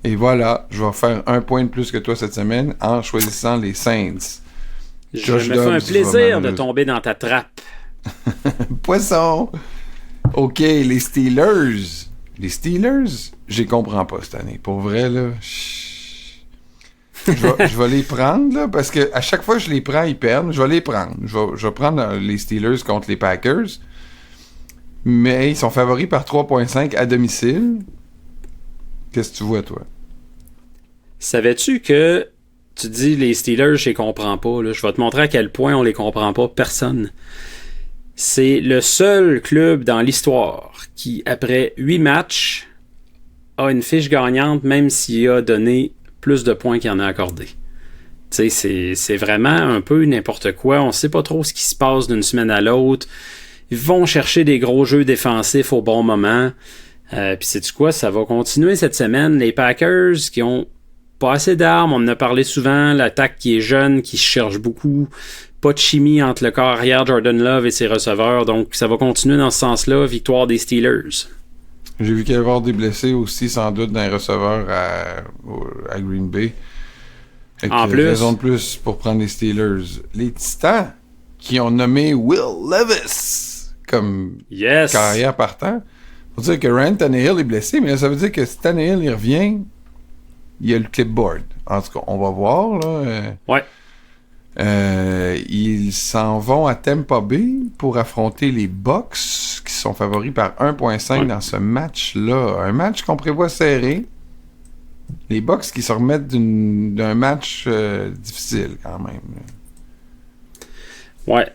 Et voilà, je vais faire 1 point de plus que toi cette semaine en choisissant les Saints. Je me fais un plaisir de tomber dans ta trappe. Poisson! OK, les Steelers. Les Steelers, je les comprends pas cette année. Pour vrai, là... Je vais les prendre, là, parce que à chaque fois que je les prends, ils perdent. Je vais les prendre. Je vais prendre les Steelers contre les Packers. Mais ils sont favoris par 3.5 à domicile. Qu'est-ce que tu vois, toi? Savais-tu que tu dis les Steelers, je les comprends pas. Là. Je vais te montrer à quel point on les comprend pas. Personne. C'est le seul club dans l'histoire qui, après 8 matchs, a une fiche gagnante, même s'il a donné plus de points qu'il en a accordé. Tu sais, c'est vraiment un peu n'importe quoi. On sait pas trop ce qui se passe d'une semaine à l'autre. Ils vont chercher des gros jeux défensifs au bon moment. Puis sais-tu quoi? Ça va continuer cette semaine. Les Packers qui ont pas assez d'armes, on en a parlé souvent. L'attaque qui est jeune, qui cherche beaucoup. Pas de chimie entre le corps arrière Jordan Love et ses receveurs. Donc ça va continuer dans ce sens-là. Victoire des Steelers. J'ai vu qu'il y avait des blessés aussi, sans doute, dans les receveurs à Green Bay. En plus. Raison de plus pour prendre les Steelers. Les Titans, qui ont nommé Will Levis comme carrière partant. Faut dire que Ryan Tannehill est blessé, mais là, ça veut dire que si Tannehill il revient, il y a le clipboard. En tout cas, on va voir. Là. Ouais. Ils s'en vont à Tampa Bay pour affronter les Bucks qui sont favoris par 1.5 dans ce match-là. Un match qu'on prévoit serré. Les Bucks qui se remettent d'un match difficile quand même. Ouais.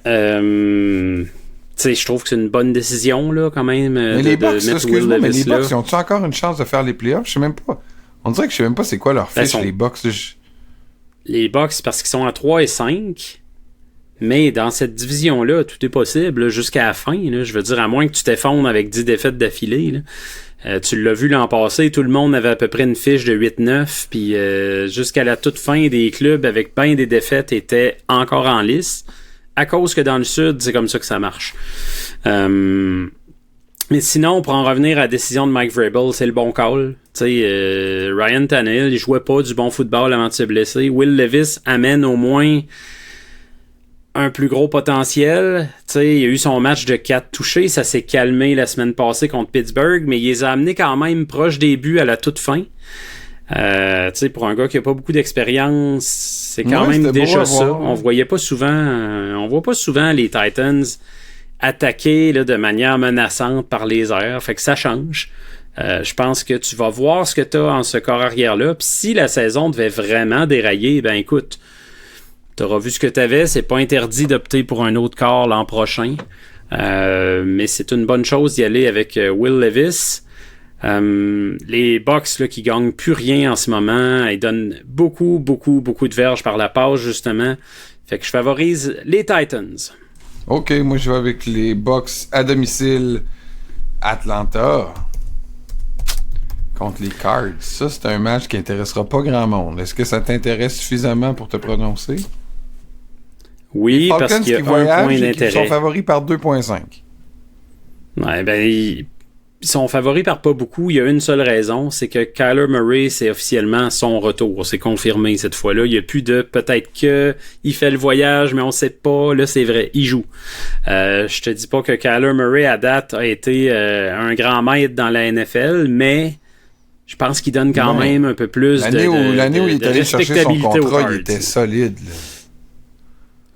Tu sais, je trouve que c'est une bonne décision là quand même. Mais les Bucks, excuse-moi, mais les Bucks, ont-ils encore une chance de faire les playoffs? Je sais même pas. On dirait que je sais même pas c'est quoi leur fiche, les Bucks. Les Bucks, parce qu'ils sont à 3 et 5, mais dans cette division-là, tout est possible là, jusqu'à la fin. Là, je veux dire, à moins que tu t'effondres avec 10 défaites d'affilée. Tu l'as vu l'an passé, tout le monde avait à peu près une fiche de 8-9, puis jusqu'à la toute fin, des clubs avec bien des défaites étaient encore en lice, à cause que dans le Sud, c'est comme ça que ça marche. Mais sinon, pour en revenir à la décision de Mike Vrabel, c'est le bon call. Ryan Tannehill, il jouait pas du bon football avant de se blesser. Will Levis amène au moins un plus gros potentiel. Il a eu son match de 4 touchés. Ça s'est calmé la semaine passée contre Pittsburgh, mais il les a amenés quand même proche des buts à la toute fin. Tu sais, pour un gars qui a pas beaucoup d'expérience, c'est quand même déjà ça. On voit pas souvent les Titans attaquer là, de manière menaçante par les airs. Fait que ça change. Je pense que tu vas voir ce que tu as en ce corps arrière-là. Puis si la saison devait vraiment dérailler, ben écoute, tu auras vu ce que tu avais. C'est pas interdit d'opter pour un autre corps l'an prochain. Mais c'est une bonne chose d'y aller avec Will Levis. Les Bucks là, qui gagnent plus rien en ce moment, ils donnent beaucoup de verges par la passe, justement. Fait que je favorise les Titans. OK, moi je vais avec les Bucks à domicile. Atlanta contre les Cards. Ça, c'est un match qui intéressera pas grand monde. Est-ce que ça t'intéresse suffisamment pour te prononcer? Oui, parce qu'il y a un point d'intérêt. Ils sont favoris par 2.5. Ouais, ben, ils sont favoris par pas beaucoup. Il y a une seule raison, c'est que Kyler Murray, c'est officiellement son retour. C'est confirmé cette fois-là. Il n'y a plus de peut-être que il fait le voyage, mais on sait pas. Là, c'est vrai, il joue. Je te dis pas que Kyler Murray, à date, a été un grand maître dans la NFL, mais je pense qu'il donne quand même un peu plus l'année où il est allé chercher son contrat, il était solide. Là.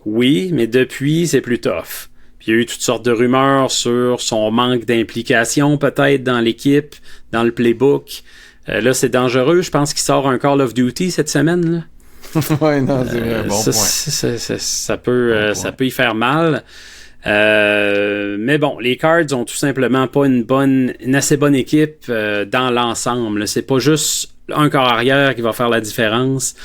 Oui, mais depuis, c'est plus tough. Puis il y a eu toutes sortes de rumeurs sur son manque d'implication peut-être dans l'équipe, dans le playbook. Là, c'est dangereux. Je pense qu'il sort un Call of Duty cette semaine. Oui, non, c'est vrai. Bon point. Ça peut y faire mal. Mais bon, les Cards ont tout simplement pas une assez bonne équipe dans l'ensemble. C'est pas juste un corps arrière qui va faire la différence.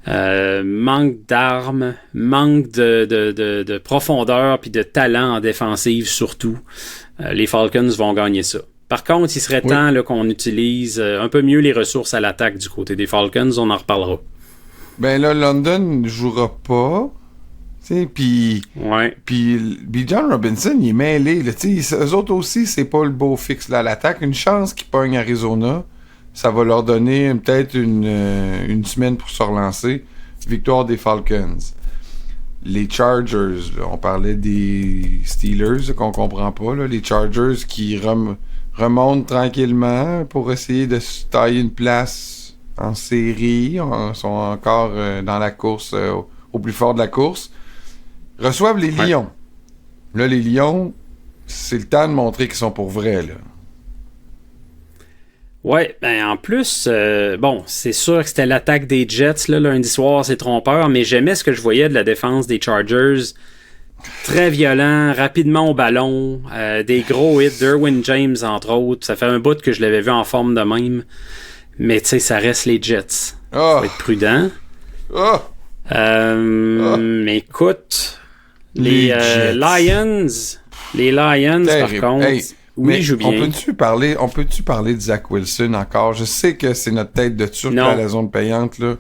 Manque d'armes, manque de profondeur puis de talent en défensive surtout. Les Falcons vont gagner ça. Par contre, il serait temps là, qu'on utilise un peu mieux les ressources à l'attaque du côté des Falcons. On en reparlera. Ben là, London ne jouera pas. Puis John Robinson, il est mêlé. Là, eux autres aussi, c'est pas le beau fixe là, à l'attaque. Une chance qu'ils pognent Arizona. Ça va leur donner peut-être une semaine pour se relancer. Victoire des Falcons. Les Chargers, là, on parlait des Steelers, là, qu'on comprend pas. Là, les Chargers qui remontent tranquillement pour essayer de se tailler une place en série. Ils sont encore dans la course, au plus fort de la course. Reçoivent les Lions. Là, les Lions, c'est le temps de montrer qu'ils sont pour vrai, là. Ouais, ben en plus, bon, c'est sûr que c'était l'attaque des Jets là, lundi soir, c'est trompeur, mais j'aimais ce que je voyais de la défense des Chargers. Très violent, rapidement au ballon, des gros hits, Derwin James entre autres. Ça fait un bout que je l'avais vu en forme de même. Mais tu sais, ça reste les Jets. Faut être prudent. Mais écoute, les Lions, par contre... Oui, joue bien. On peut-tu parler de Zach Wilson encore? Je sais que c'est notre tête de turc à la zone payante, là.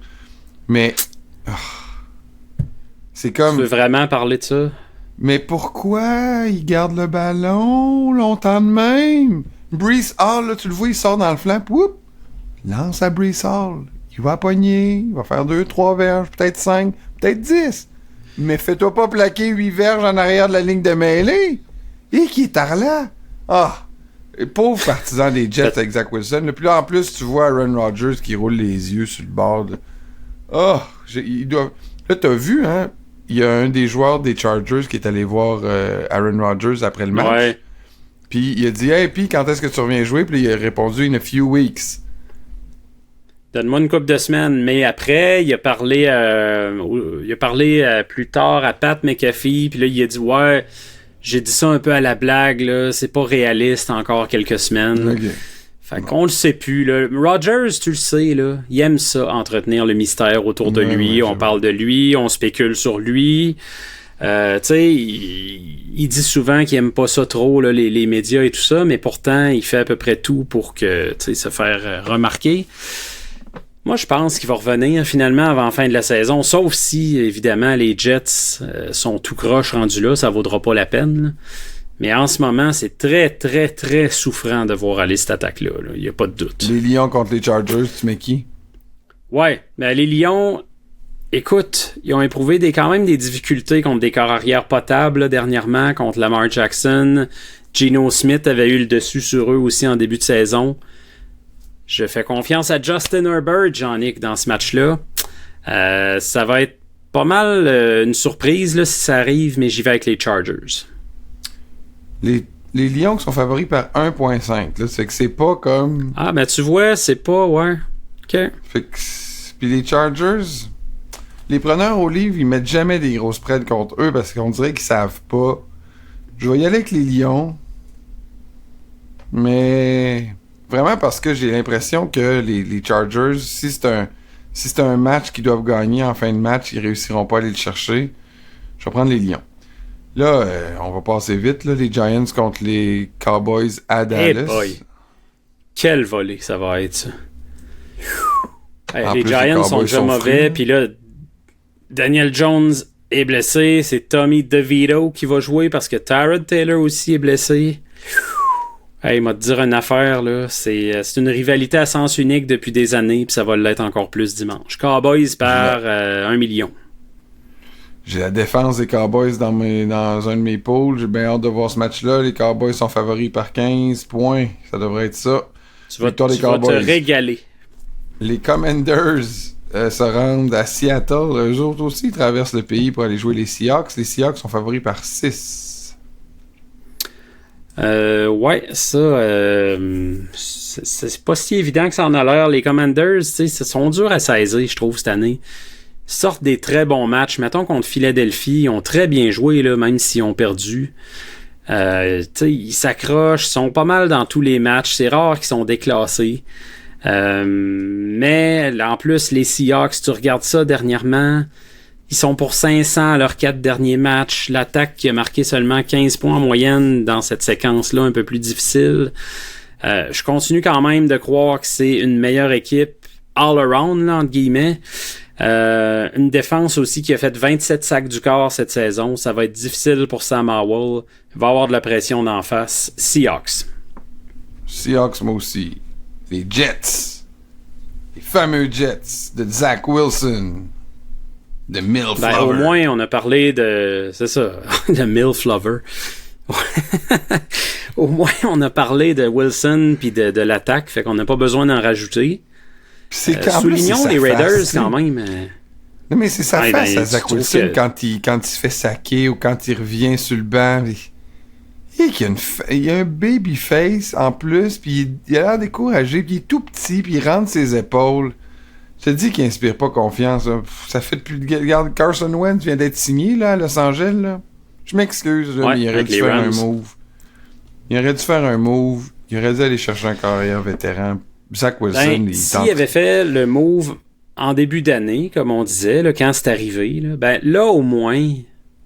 Mais... c'est comme... Tu veux vraiment parler de ça? Mais pourquoi il garde le ballon longtemps de même? Breece Hall, là, tu le vois, il sort dans le flanc, whoop, lance à Breece Hall. Il va pogner, il va faire 2-3 verges, peut-être 5, peut-être 10. Mais fais-toi pas plaquer 8 verges en arrière de la ligne de mêlée. Et qui est par là? Pauvre partisan des Jets avec Zach Wilson. Puis là, en plus, tu vois Aaron Rodgers qui roule les yeux sur le bord. Là, t'as vu, hein? Il y a un des joueurs des Chargers qui est allé voir Aaron Rodgers après le match. Ouais. Puis il a dit, hey, puis quand est-ce que tu reviens jouer? Puis il a répondu, in a few weeks. Donne-moi une couple de semaines. Mais après, il a parlé plus tard à Pat McAfee. Puis là, il a dit, ouais, j'ai dit ça un peu à la blague, là. C'est pas réaliste encore quelques semaines. Okay. Fait qu'on le sait plus, là. Rodgers, tu le sais, là, il aime ça, entretenir le mystère autour de lui. On parle de lui, on spécule sur lui. Tu sais, il dit souvent qu'il aime pas ça trop, là, les médias et tout ça, mais pourtant, il fait à peu près tout pour que, tu sais, se faire remarquer. Moi, je pense qu'il va revenir finalement avant la fin de la saison, sauf si, évidemment, les Jets sont tout croche rendus là, ça vaudra pas la peine, là. Mais en ce moment, c'est très, très, très souffrant de voir aller cette attaque-là. Il n'y a pas de doute. Les Lions contre les Chargers, tu mets qui? Ouais, mais les Lions, écoute, ils ont éprouvé quand même des difficultés contre des corps arrière potables là, dernièrement, contre Lamar Jackson. Geno Smith avait eu le dessus sur eux aussi en début de saison. Je fais confiance à Justin Herbert, Jean-Nic, dans ce match-là. Ça va être pas mal une surprise là, si ça arrive, mais j'y vais avec les Chargers. Les Lions qui sont favoris par 1.5. Là, c'est que c'est pas comme... Ah, ben tu vois, c'est pas... Ouais. OK. Fait que... Puis les Chargers... Les preneurs au livre, ils mettent jamais des grosses spreads contre eux parce qu'on dirait qu'ils savent pas. Je vais y aller avec les Lions. Mais... Vraiment parce que j'ai l'impression que les Chargers, si c'est un match qu'ils doivent gagner en fin de match, ils réussiront pas à aller le chercher. Je vais prendre les Lions. Là, on va passer vite, là, les Giants contre les Cowboys à Dallas. Hey boy! Quel volley ça va être, ça. Hey, les plus, Giants sont déjà mauvais, puis là, Daniel Jones est blessé, c'est Tommy DeVito qui va jouer parce que Tyrod Taylor aussi est blessé. Hey, il m'a te dire une affaire, là, c'est une rivalité à sens unique depuis des années, puis ça va l'être encore plus dimanche. Cowboys par 1 million. J'ai la défense des Cowboys dans un de mes pools. J'ai bien hâte de voir ce match-là. Les Cowboys sont favoris par 15 points. Ça devrait être ça. Tu vas te régaler. Les Commanders se rendent à Seattle. Eux autres aussi traversent le pays pour aller jouer les Seahawks. Les Seahawks sont favoris par 6. Ouais, ça, c'est pas si évident que ça en a l'air. Les Commanders, tu sais, sont durs à saisir, je trouve, cette année. Sortent des très bons matchs. Mettons contre Philadelphie, ils ont très bien joué, là, même s'ils ont perdu. Ils s'accrochent, ils sont pas mal dans tous les matchs. C'est rare qu'ils sont déclassés. Mais là, en plus, les Seahawks, tu regardes ça dernièrement, ils sont pour 500 à leurs 4 derniers matchs. L'attaque qui a marqué seulement 15 points en moyenne dans cette séquence-là, un peu plus difficile. Je continue quand même de croire que c'est une meilleure équipe all-around, là, entre guillemets. Une défense aussi qui a fait 27 sacs du corps cette saison. Ça va être difficile pour Sam Howell. Il va avoir de la pression d'en face. Seahawks. Seahawks, moi aussi. Les Jets. Les fameux Jets de Zach Wilson. De Milf Lover. Au moins, on a parlé de... C'est ça, de Milf Lover. Au moins, on a parlé de Wilson puis de l'attaque. Fait qu'on n'a pas besoin d'en rajouter. Soulignons les Raiders quand même. Non, mais c'est sa face à Zach Wilson quand il se fait saquer ou quand il revient sur le banc. Il a un baby face en plus, puis il a l'air découragé, puis il est tout petit, puis il rentre ses épaules. Je te dis qu'il inspire pas confiance. Là. Ça fait depuis... Regarde, Carson Wentz vient d'être signé là, à Los Angeles. Là. Je m'excuse, là, mais il aurait dû faire un move. Il aurait dû aller chercher un carrière vétéran. Zach Wilson, s'il avait fait le move en début d'année, comme on disait, là, quand c'est arrivé, là au moins,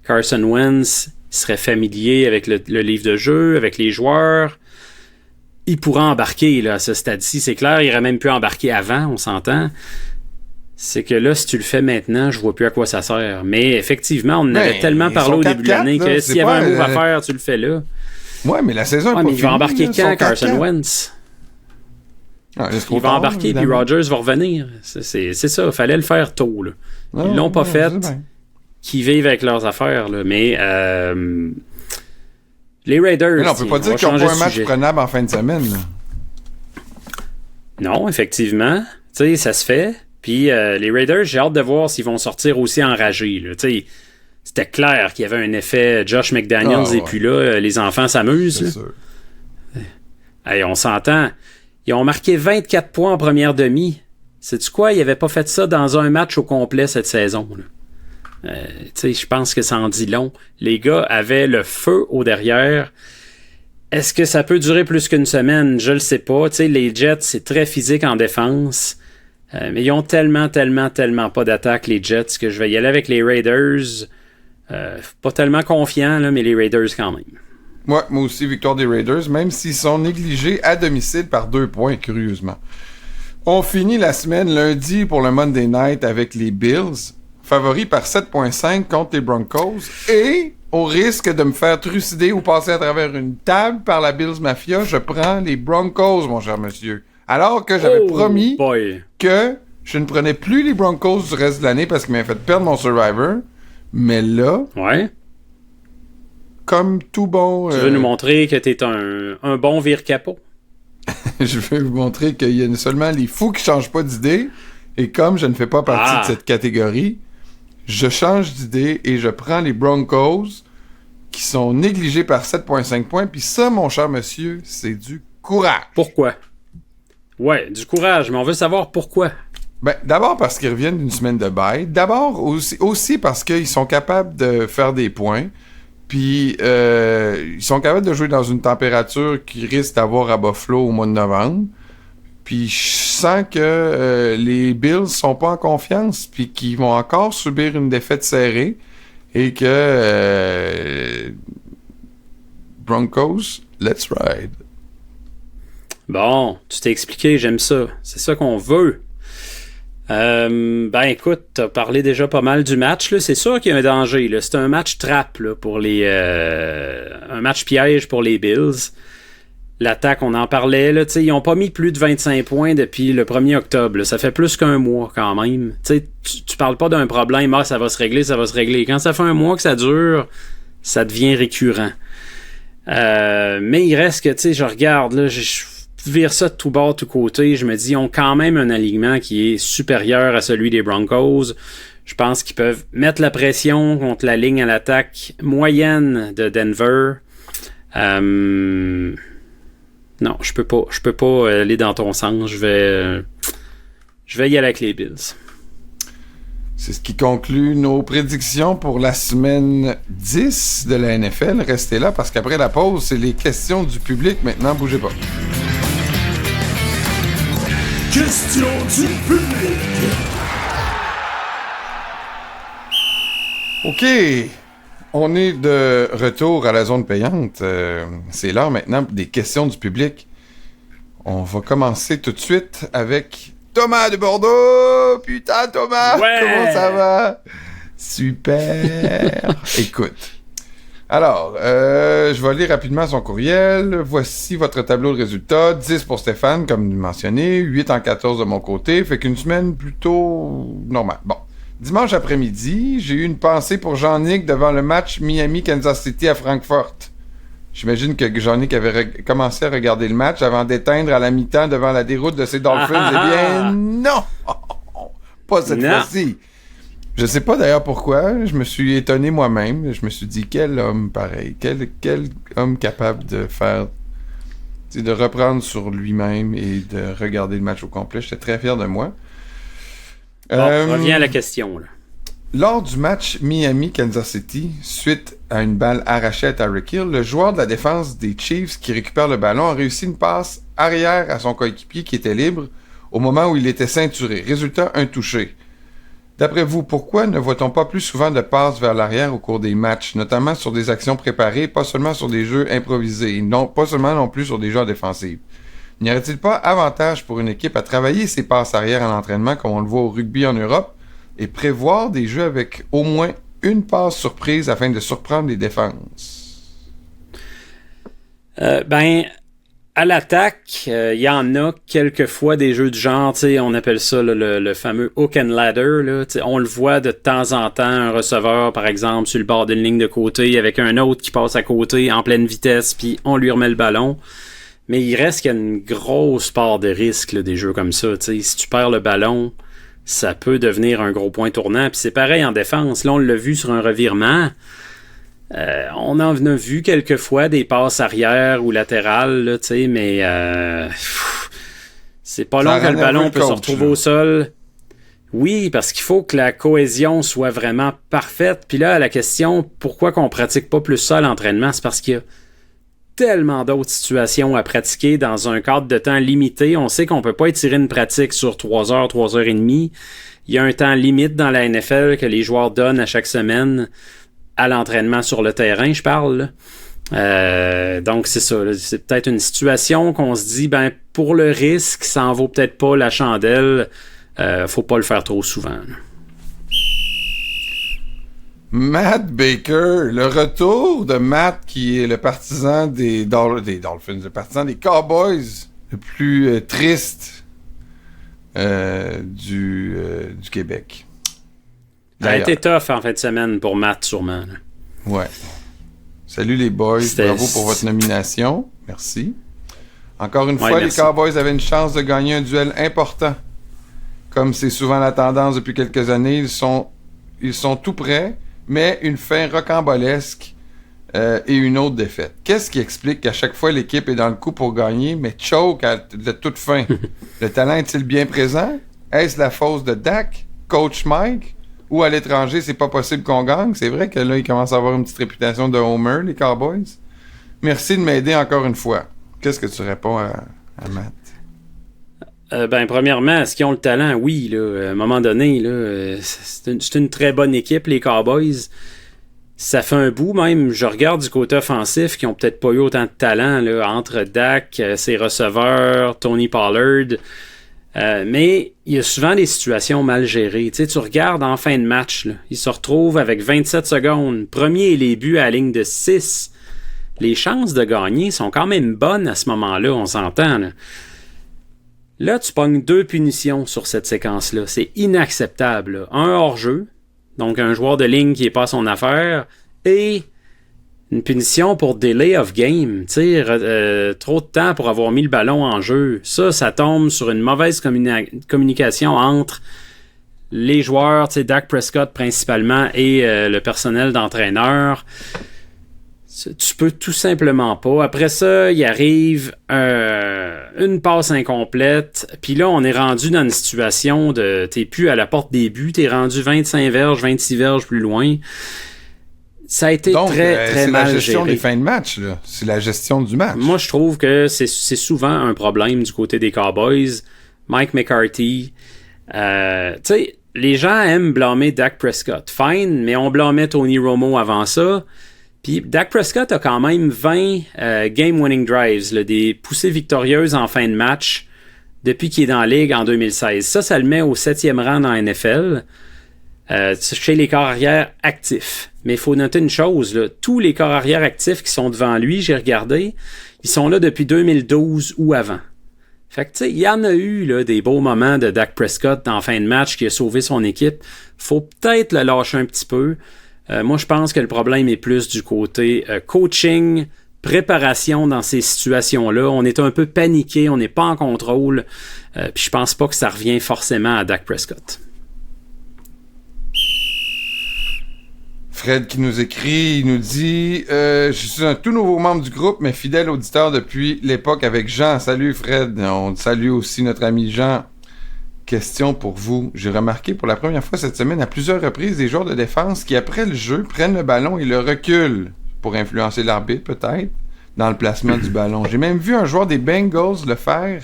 Carson Wentz serait familier avec le livre de jeu, avec les joueurs. Il pourrait embarquer là, à ce stade-ci. C'est clair, il aurait même pu embarquer avant, on s'entend. C'est que là, si tu le fais maintenant, je vois plus à quoi ça sert. Mais effectivement, on en avait tellement parlé au début de l'année que s'il y avait un move à faire, tu le fais là. Ouais, mais la saison est pas mais il va embarquer quand, Carson Wentz? Il va embarquer, puis Rodgers va revenir. C'est ça, il fallait le faire tôt. Là. Ils l'ont pas fait. Qu'ils vivent avec leurs affaires. Là. Mais les Raiders... Mais non, on peut pas dire qu'ils n'ont pas un match prenable en fin de semaine. Là. Non, effectivement. Tu sais, ça se fait. Puis les Raiders, j'ai hâte de voir s'ils vont sortir aussi enragés. Là. Tu sais, c'était clair qu'il y avait un effet Josh McDaniels et puis là, les enfants s'amusent. C'est sûr. Hey, on s'entend. Ils ont marqué 24 points en première demi. Sais-tu quoi? Ils n'avaient pas fait ça dans un match au complet cette saison. Je pense que ça en dit long. Les gars avaient le feu au derrière. Est-ce que ça peut durer plus qu'une semaine? Je le sais pas. T'sais, les Jets, c'est très physique en défense. Mais ils ont tellement pas d'attaque, les Jets, que je vais y aller avec les Raiders. Pas tellement confiant, là, mais les Raiders quand même. Ouais, moi aussi, victoire des Raiders, même s'ils sont négligés à domicile par 2 points, curieusement. On finit la semaine lundi pour le Monday Night avec les Bills, favoris par 7.5 contre les Broncos, et au risque de me faire trucider ou passer à travers une table par la Bills Mafia, je prends les Broncos, mon cher monsieur. Alors que j'avais promis que je ne prenais plus les Broncos du reste de l'année parce qu'ils m'avaient fait perdre mon Survivor, mais là... Ouais. Comme tout bon... Tu veux nous montrer que t'es un bon vire-capot? Je vais vous montrer qu'il y a seulement les fous qui changent pas d'idée. Et comme je ne fais pas partie de cette catégorie, je change d'idée et je prends les Broncos qui sont négligés par 7,5 points. Puis ça, mon cher monsieur, c'est du courage. Pourquoi? Ouais, du courage, mais on veut savoir pourquoi. Ben, d'abord parce qu'ils reviennent d'une semaine de bye. D'abord aussi parce qu'ils sont capables de faire des points. Puis ils sont capables de jouer dans une température qu'ils risquent d'avoir à Buffalo au mois de novembre. Puis je sens que les Bills sont pas en confiance, puis qu'ils vont encore subir une défaite serrée. Et que Broncos, let's ride. Bon, tu t'es expliqué, j'aime ça. C'est ça qu'on veut. Ben écoute, t'as parlé déjà pas mal du match, là. C'est sûr qu'il y a un danger, là. C'est un match trap, là, pour les... un match piège pour les Bills. L'attaque, on en parlait, là, ils n'ont pas mis plus de 25 points depuis le 1er octobre. Là. Ça fait plus qu'un mois quand même. Tu parles pas d'un problème, ça va se régler, ça va se régler. Quand ça fait un mois que ça dure, ça devient récurrent. Mais il reste que, je regarde, là, je vire ça de tout bord, tout côté. Je me dis, ils ont quand même un alignement qui est supérieur à celui des Broncos. Je pense qu'ils peuvent mettre la pression contre la ligne à l'attaque moyenne de Denver. Non, je peux pas aller dans ton sens. Je vais y aller avec les Bills. C'est ce qui conclut nos prédictions pour la semaine 10 de la NFL. Restez là parce qu'après la pause, c'est les questions du public. Maintenant, bougez pas. Questions du public. OK. On est de retour à la zone payante. C'est l'heure maintenant des questions du public. On va commencer tout de suite avec Thomas de Bordeaux. Putain, Thomas! Ouais! Comment ça va? Super! Écoute. Alors, je vais lire rapidement son courriel. Voici votre tableau de résultats. 10 pour Stéphane, comme mentionné. 8 en 14 de mon côté. Fait qu'une semaine plutôt normale. Bon. Dimanche après-midi, j'ai eu une pensée pour Jean-Nic devant le match Miami-Kansas City à Francfort. J'imagine que Jean-Nic avait commencé à regarder le match avant d'éteindre à la mi-temps devant la déroute de ses Dolphins. Eh bien, non! Pas cette fois-ci. Je sais pas d'ailleurs pourquoi. Je me suis étonné moi-même. Je me suis dit, quel homme pareil. Quel homme capable de faire... de reprendre sur lui-même et de regarder le match au complet. J'étais très fier de moi. Bon, reviens à la question, là. Lors du match Miami-Kansas City, suite à une balle arrachée à Tyreek Hill, le joueur de la défense des Chiefs qui récupère le ballon a réussi une passe arrière à son coéquipier qui était libre au moment où il était ceinturé. Résultat, un touché. D'après vous, pourquoi ne voit-on pas plus souvent de passes vers l'arrière au cours des matchs, notamment sur des actions préparées, pas seulement sur des jeux improvisés, pas seulement non plus sur des jeux défensifs? N'y aurait-il pas avantage pour une équipe à travailler ses passes arrière en entraînement comme on le voit au rugby en Europe et prévoir des jeux avec au moins une passe surprise afin de surprendre les défenses? À l'attaque, il y en a quelquefois des jeux du genre, on appelle ça là, le fameux hook and ladder. Là, on le voit de temps en temps, un receveur par exemple sur le bord d'une ligne de côté avec un autre qui passe à côté en pleine vitesse puis on lui remet le ballon. Mais il reste qu'il y a une grosse part de risque, là, des jeux comme ça. Si tu perds le ballon, ça peut devenir un gros point tournant. Puis c'est pareil en défense. Là, on l'a vu sur un revirement. On en a vu quelques fois des passes arrière ou latérales, là, mais c'est pas long que le ballon peut se retrouver au sol. Oui, parce qu'il faut que la cohésion soit vraiment parfaite. Puis là, la question, pourquoi qu'on pratique pas plus ça à l'entraînement, c'est parce qu'il y a tellement d'autres situations à pratiquer dans un cadre de temps limité. On sait qu'on peut pas étirer une pratique sur 3 heures, 3 heures et demie. Il y a un temps limite dans la NFL que les joueurs donnent à chaque semaine à l'entraînement sur le terrain, je parle. Donc c'est ça. Là. C'est peut-être une situation qu'on se dit, pour le risque, ça en vaut peut-être pas la chandelle. Faut pas le faire trop souvent. Là. Matt Baker, le retour de Matt qui est le partisan des Dolphins, le partisan des Cowboys, le plus triste du Québec. Ça a été tough en fin de semaine pour Matt, sûrement. Là. Ouais. Salut les boys, bravo pour votre nomination. Merci. Encore une Ouais, fois, merci. les Cowboys avaient une chance de gagner un duel important. Comme c'est souvent la tendance depuis quelques années, ils sont tout prêts, mais une fin rocambolesque et une autre défaite. Qu'est-ce qui explique qu'à chaque fois l'équipe est dans le coup pour gagner, mais choke à la toute fin? Le talent est-il bien présent? Est-ce la faute de Dak, coach Mike? Ou à l'étranger, c'est pas possible qu'on gagne? C'est vrai que là, ils commencent à avoir une petite réputation de homer, les Cowboys. Merci de m'aider encore une fois. Qu'est-ce que tu réponds à Matt? Premièrement, est-ce qu'ils ont le talent? Oui, là, à un moment donné, là, c'est une très bonne équipe, les Cowboys. Ça fait un bout même. Je regarde du côté offensif qui ont peut-être pas eu autant de talent là, entre Dak, ses receveurs, Tony Pollard. Mais il y a souvent des situations mal gérées. Tu sais, tu regardes en fin de match, là, ils se retrouvent avec 27 secondes. Premier et les buts à la ligne de 6. Les chances de gagner sont quand même bonnes à ce moment-là, on s'entend. Là, tu pognes 2 punitions sur cette séquence-là. C'est inacceptable. Là. Un hors-jeu, donc un joueur de ligne qui n'est pas à son affaire, et une punition pour delay of game. Tu sais, trop de temps pour avoir mis le ballon en jeu. Ça tombe sur une mauvaise communication entre les joueurs, tu sais, Dak Prescott principalement, et le personnel d'entraîneur. Tu peux tout simplement pas. Après ça, il arrive une passe incomplète. Puis là, on est rendu dans une situation de... T'es plus à la porte des buts. T'es rendu 25 verges, 26 verges plus loin. Ça a été très mal géré. C'est la gestion des fins de match, là. C'est la gestion du match. Moi, je trouve que c'est souvent un problème du côté des Cowboys. Mike McCarthy. Tu sais, les gens aiment blâmer Dak Prescott. Fine, mais on blâmait Tony Romo avant ça. Puis Dak Prescott a quand même 20 game-winning drives, là, des poussées victorieuses en fin de match depuis qu'il est dans la Ligue en 2016. Ça le met au 7e rang dans la NFL chez les corps arrière actifs. Mais il faut noter une chose, là, tous les corps arrière actifs qui sont devant lui, j'ai regardé, ils sont là depuis 2012 ou avant. Fait que tu sais, il y en a eu là, des beaux moments de Dak Prescott en fin de match qui a sauvé son équipe. Faut peut-être le lâcher un petit peu. Moi, je pense que le problème est plus du côté coaching, préparation dans ces situations-là. On est un peu paniqué, on n'est pas en contrôle. Puis je pense pas que ça revient forcément à Dak Prescott. Fred qui nous écrit, il nous dit je suis un tout nouveau membre du groupe, mais fidèle auditeur depuis l'époque avec Jean. Salut Fred, on salue aussi notre ami Jean. Question pour vous. J'ai remarqué pour la première fois cette semaine à plusieurs reprises des joueurs de défense qui, après le jeu, prennent le ballon et le reculent pour influencer l'arbitre, peut-être, dans le placement du ballon. J'ai même vu un joueur des Bengals le faire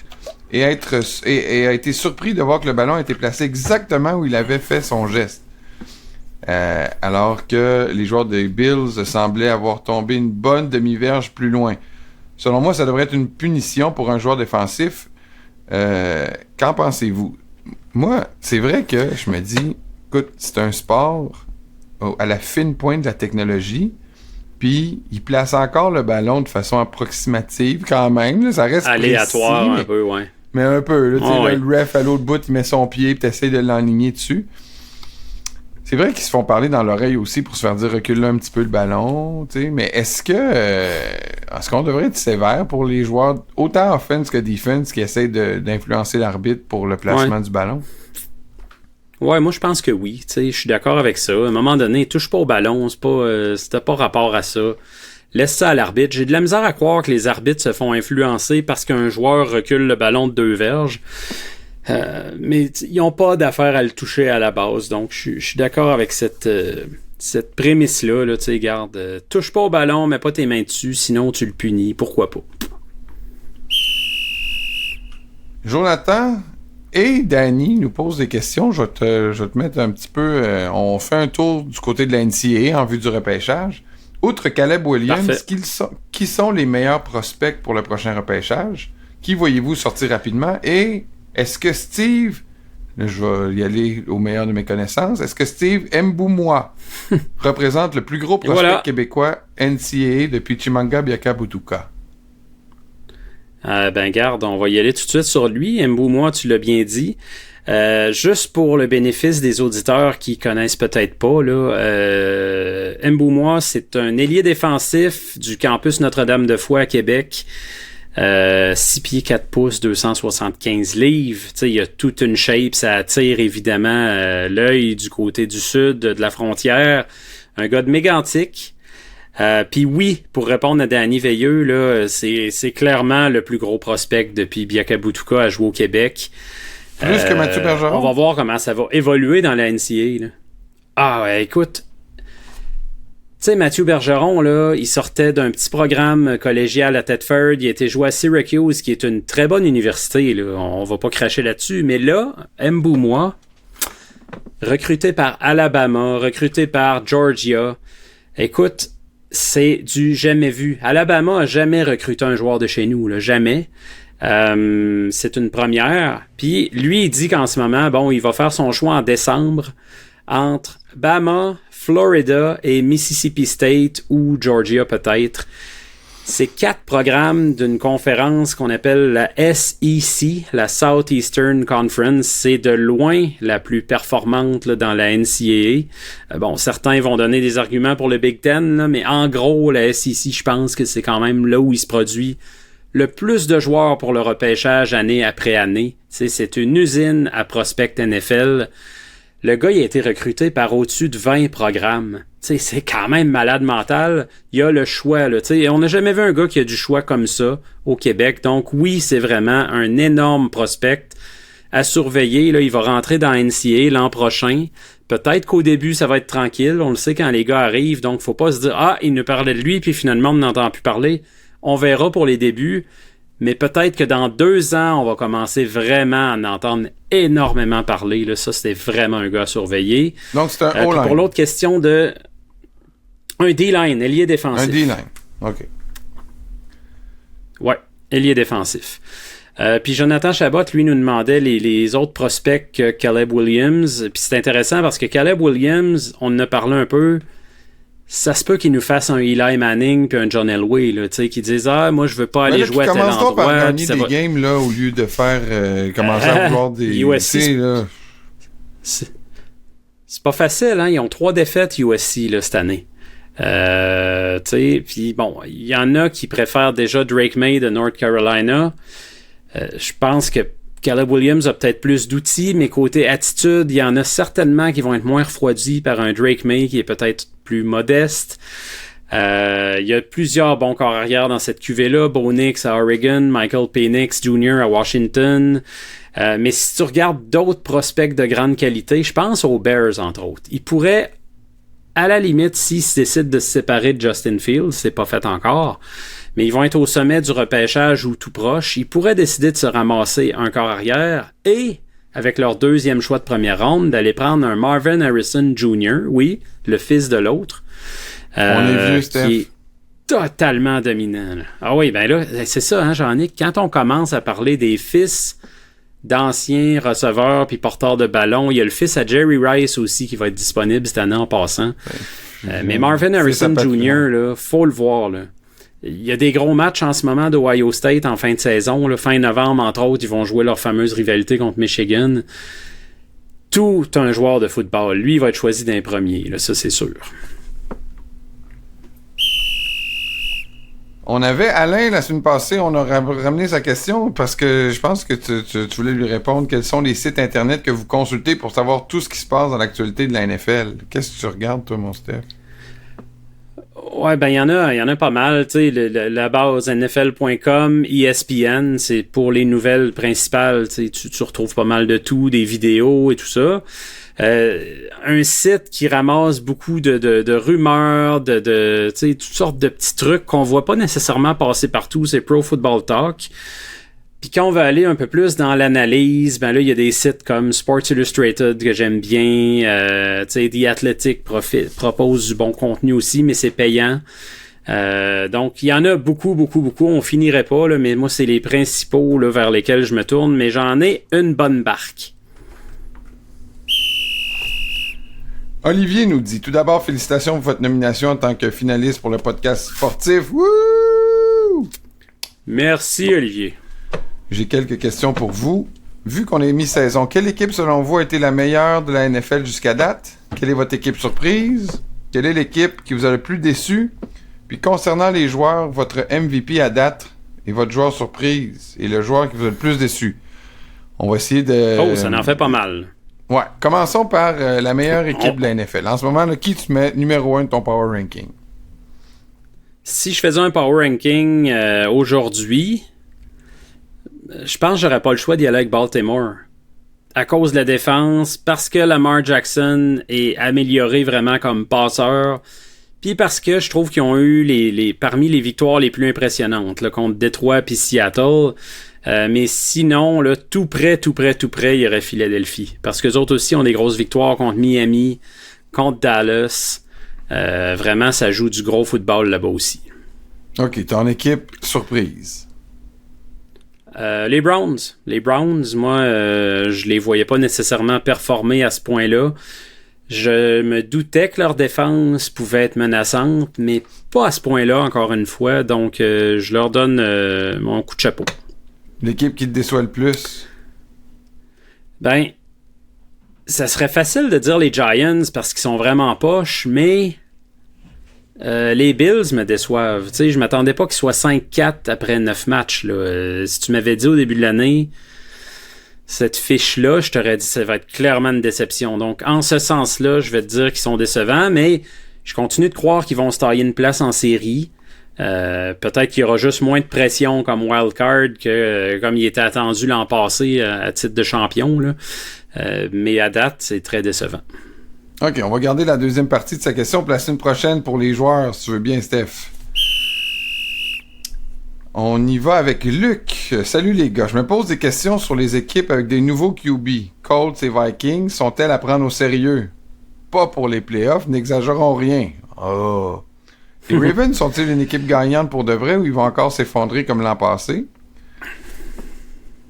et a été surpris de voir que le ballon a été placé exactement où il avait fait son geste. Alors que les joueurs des Bills semblaient avoir tombé une bonne demi-verge plus loin. Selon moi, ça devrait être une punition pour un joueur défensif. Qu'en pensez-vous? Moi, c'est vrai que je me dis, écoute, c'est un sport à la fine pointe de la technologie, puis il place encore le ballon de façon approximative quand même, là, ça reste aléatoire précis, un peu, ouais. Mais un peu, là, Oh, ouais. le ref à l'autre bout, il met son pied, puis t'essayes de l'enligner dessus. C'est vrai qu'ils se font parler dans l'oreille aussi pour se faire dire recule un petit peu le ballon, tu sais, mais est-ce qu'on devrait être sévère pour les joueurs, autant offense que defense, qui essayent d'influencer l'arbitre pour le placement du ballon? Ouais, moi je pense que oui. Tu sais, je suis d'accord avec ça. À un moment donné, touche pas au ballon, c'était pas rapport à ça. Laisse ça à l'arbitre. J'ai de la misère à croire que les arbitres se font influencer parce qu'un joueur recule le ballon de 2 verges. Mais ils n'ont pas d'affaire à le toucher à la base. Donc, je suis d'accord avec cette prémisse-là. Là, tu sais, garde, touche pas au ballon, mets pas tes mains dessus, sinon tu le punis. Pourquoi pas? Jonathan et Danny nous posent des questions. Je vais te mettre un petit peu... on fait un tour du côté de la NCAA en vue du repêchage. Outre Caleb Williams, qui sont les meilleurs prospects pour le prochain repêchage? Qui voyez-vous sortir rapidement? Et est-ce que Steve... Là, je vais y aller au meilleur de mes connaissances. Est-ce que Steve Mboumoua représente le plus gros prospect québécois NCAA depuis Chimanga Biakabutuka? Garde, on va y aller tout de suite sur lui. Mboumoua, tu l'as bien dit. Juste pour le bénéfice des auditeurs qui connaissent peut-être pas, là, Mboumoua, c'est un ailier défensif du campus Notre-Dame-de-Foy à Québec. 6 pieds 4 pouces, 275 livres. Tu sais, il y a toute une shape, ça attire évidemment l'œil du côté du sud de la frontière. Un gars de mégantic. Puis oui, pour répondre à Danny Veilleux, là, c'est clairement le plus gros prospect depuis Biaka Butuka à jouer au Québec. Plus que Mathieu Bergeron? On va voir comment ça va évoluer dans la NCAA. Là. Ah ouais, écoute... Tu sais, Mathieu Bergeron, là, il sortait d'un petit programme collégial à Thetford. Il a été joué à Syracuse, qui est une très bonne université. Là. On va pas cracher là-dessus. Mais là, Mboumois, recruté par Alabama, recruté par Georgia. Écoute, c'est du jamais vu. Alabama a jamais recruté un joueur de chez nous, là, jamais. C'est une première. Puis lui, il dit qu'en ce moment, bon, il va faire son choix en décembre entre Bama, Florida et Mississippi State ou Georgia peut-être. C'est 4 programmes d'une conférence qu'on appelle la SEC, la Southeastern Conference. C'est de loin la plus performante là, dans la NCAA. Bon, certains vont donner des arguments pour le Big Ten, là, mais en gros, la SEC, je pense que c'est quand même là où il se produit le plus de joueurs pour le repêchage année après année. C'est une usine à prospect NFL. Le gars, il a été recruté par au-dessus de 20 programmes. T'sais, c'est quand même malade mental. Il y a le choix. Là, on n'a jamais vu un gars qui a du choix comme ça au Québec. Donc oui, c'est vraiment un énorme prospect à surveiller. Là, il va rentrer dans NCAA l'an prochain. Peut-être qu'au début, ça va être tranquille. On le sait quand les gars arrivent. Donc, faut pas se dire « Ah, il nous parlait de lui, puis finalement, on n'entend plus parler. » On verra pour les débuts. Mais peut-être que dans 2 ans, on va commencer vraiment à en entendre énormément parler. Là. Ça, c'était vraiment un gars à surveiller. Donc, c'est un O-line. Pour l'autre question de... Un D-line, ailier défensif. Un D-line, OK. Ouais, ailier défensif. Puis Jonathan Chabot, lui, nous demandait les autres prospects que Caleb Williams. Puis c'est intéressant parce que Caleb Williams, on en a parlé un peu... Ça se peut qu'il nous fasse un Eli Manning puis un John Elway, là, tu sais, qui disent « Ah, moi, je veux pas aller jouer à tel endroit. » Par gagner des games, là, au lieu de faire commencer à vouloir des... USC, là. C'est pas facile, hein? Ils ont 3 défaites USC, là, cette année. Tu sais, puis bon, il y en a qui préfèrent déjà Drake May de North Carolina. Je pense que Caleb Williams a peut-être plus d'outils, mais côté attitude, il y en a certainement qui vont être moins refroidis par un Drake May qui est peut-être plus modeste. Il y a plusieurs bons corps arrière dans cette cuvée-là. Bo Nix à Oregon, Michael Penix Jr. à Washington. Mais si tu regardes d'autres prospects de grande qualité, je pense aux Bears, entre autres. Ils pourraient, à la limite, s'ils décident de se séparer de Justin Fields, c'est pas fait encore, mais ils vont être au sommet du repêchage ou tout proche. Ils pourraient décider de se ramasser un corps arrière et, avec leur 2e choix de première ronde, d'aller prendre un Marvin Harrison Jr., oui, le fils de l'autre. On est vieux, Steph. Qui est totalement dominant. Là. Ah oui, ben là, c'est ça, hein, Jean-Nic. Quand on commence à parler des fils d'anciens receveurs puis porteurs de ballon, il y a le fils à Jerry Rice aussi qui va être disponible cette année en passant. Mais Marvin Harrison Jr., là, faut le voir, là. Il y a des gros matchs en ce moment d'Ohio State en fin de saison. Là, fin novembre, entre autres, ils vont jouer leur fameuse rivalité contre Michigan. Tout un joueur de football. Lui, il va être choisi d'un premier. Là, ça, c'est sûr. On avait Alain la semaine passée, on a ramené sa question parce que je pense que tu voulais lui répondre. Quels sont les sites internet que vous consultez pour savoir tout ce qui se passe dans l'actualité de la NFL? Qu'est-ce que tu regardes, toi, mon Steph? Ouais, ben il y en a pas mal, tu sais, la base NFL.com, ESPN, c'est pour les nouvelles principales, tu retrouves pas mal de tout, des vidéos et tout ça. Un site qui ramasse beaucoup de rumeurs, tu sais, toutes sortes de petits trucs qu'on voit pas nécessairement passer partout, c'est Pro Football Talk. Puis quand on va aller un peu plus dans l'analyse, ben là, il y a des sites comme Sports Illustrated que j'aime bien. Tu sais, The Athletic propose du bon contenu aussi, mais c'est payant. Donc, il y en a beaucoup. On finirait pas, là, mais moi, c'est les principaux là, vers lesquels je me tourne. Mais j'en ai une bonne barque. Olivier nous dit, tout d'abord, félicitations pour votre nomination en tant que finaliste pour le podcast sportif. Wouh! Merci, Olivier. J'ai quelques questions pour vous. Vu qu'on est mi-saison, quelle équipe, selon vous, a été la meilleure de la NFL jusqu'à date? Quelle est votre équipe surprise? Quelle est l'équipe qui vous a le plus déçu? Puis concernant les joueurs, votre MVP à date est votre joueur surprise et le joueur qui vous a le plus déçu? On va essayer de... Oh, ça en fait pas mal. Ouais. Commençons par la meilleure équipe de la NFL. En ce moment, là, qui tu mets numéro 1 de ton power ranking? Si je faisais un power ranking aujourd'hui, je pense que j'aurais pas le choix d'y aller avec Baltimore. À cause de la défense, parce que Lamar Jackson est amélioré vraiment comme passeur, puis parce que je trouve qu'ils ont eu parmi les victoires les plus impressionnantes là, contre Détroit puis Seattle. Mais sinon, là, tout près, il y aurait Philadelphie. Parce que les autres aussi ont des grosses victoires contre Miami, contre Dallas. Vraiment, ça joue du gros football là-bas aussi. OK, ton équipe surprise. Les Browns. Les Browns, moi, je les voyais pas nécessairement performer à ce point-là. Je me doutais que leur défense pouvait être menaçante, mais pas à ce point-là, encore une fois. Donc, je leur donne mon coup de chapeau. L'équipe qui te déçoit le plus? Ben, ça serait facile de dire les Giants parce qu'ils sont vraiment poches, mais les Bills me déçoivent. Tu sais, je m'attendais pas qu'ils soient 5-4 après 9 matchs. Là. Si tu m'avais dit au début de l'année, cette fiche-là, je t'aurais dit que ça va être clairement une déception. Donc, en ce sens-là, je vais te dire qu'ils sont décevants, mais je continue de croire qu'ils vont se tailler une place en série. Peut-être qu'il y aura juste moins de pression comme wildcard que comme il était attendu l'an passé à titre de champion. Là. Mais à date, c'est très décevant. OK, on va garder la deuxième partie de sa question pour la semaine prochaine pour les joueurs, si tu veux bien, Steph. On y va avec Luc. Salut les gars, je me pose des questions sur les équipes avec des nouveaux QB. Colts et Vikings sont-elles à prendre au sérieux? Pas pour les playoffs, n'exagérons rien. Oh. Les Ravens sont-ils une équipe gagnante pour de vrai ou ils vont encore s'effondrer comme l'an passé?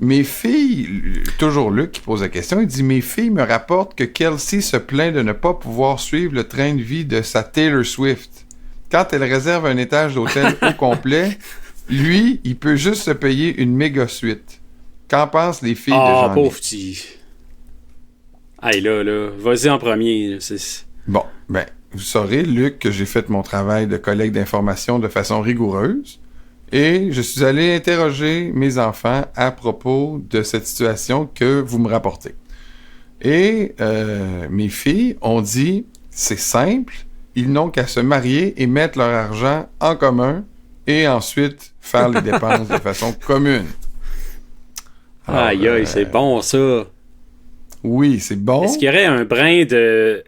Mes filles, toujours Luc qui pose la question, il dit « Mes filles me rapportent que Kelsey se plaint de ne pas pouvoir suivre le train de vie de sa Taylor Swift. Quand elle réserve un étage d'hôtel au complet, lui, il peut juste se payer une méga suite. Qu'en pensent les filles de Jean-Nic? Ah, pauvre petit. Hey, là, vas-y en premier. C'est... Bon, ben, vous saurez, Luc, que j'ai fait mon travail de collègue d'information de façon rigoureuse. Et je suis allé interroger mes enfants à propos de cette situation que vous me rapportez. Et mes filles ont dit, c'est simple, ils n'ont qu'à se marier et mettre leur argent en commun et ensuite faire les dépenses de façon commune. Alors, aïe, c'est bon ça. Oui, c'est bon. Est-ce qu'il y aurait un brin de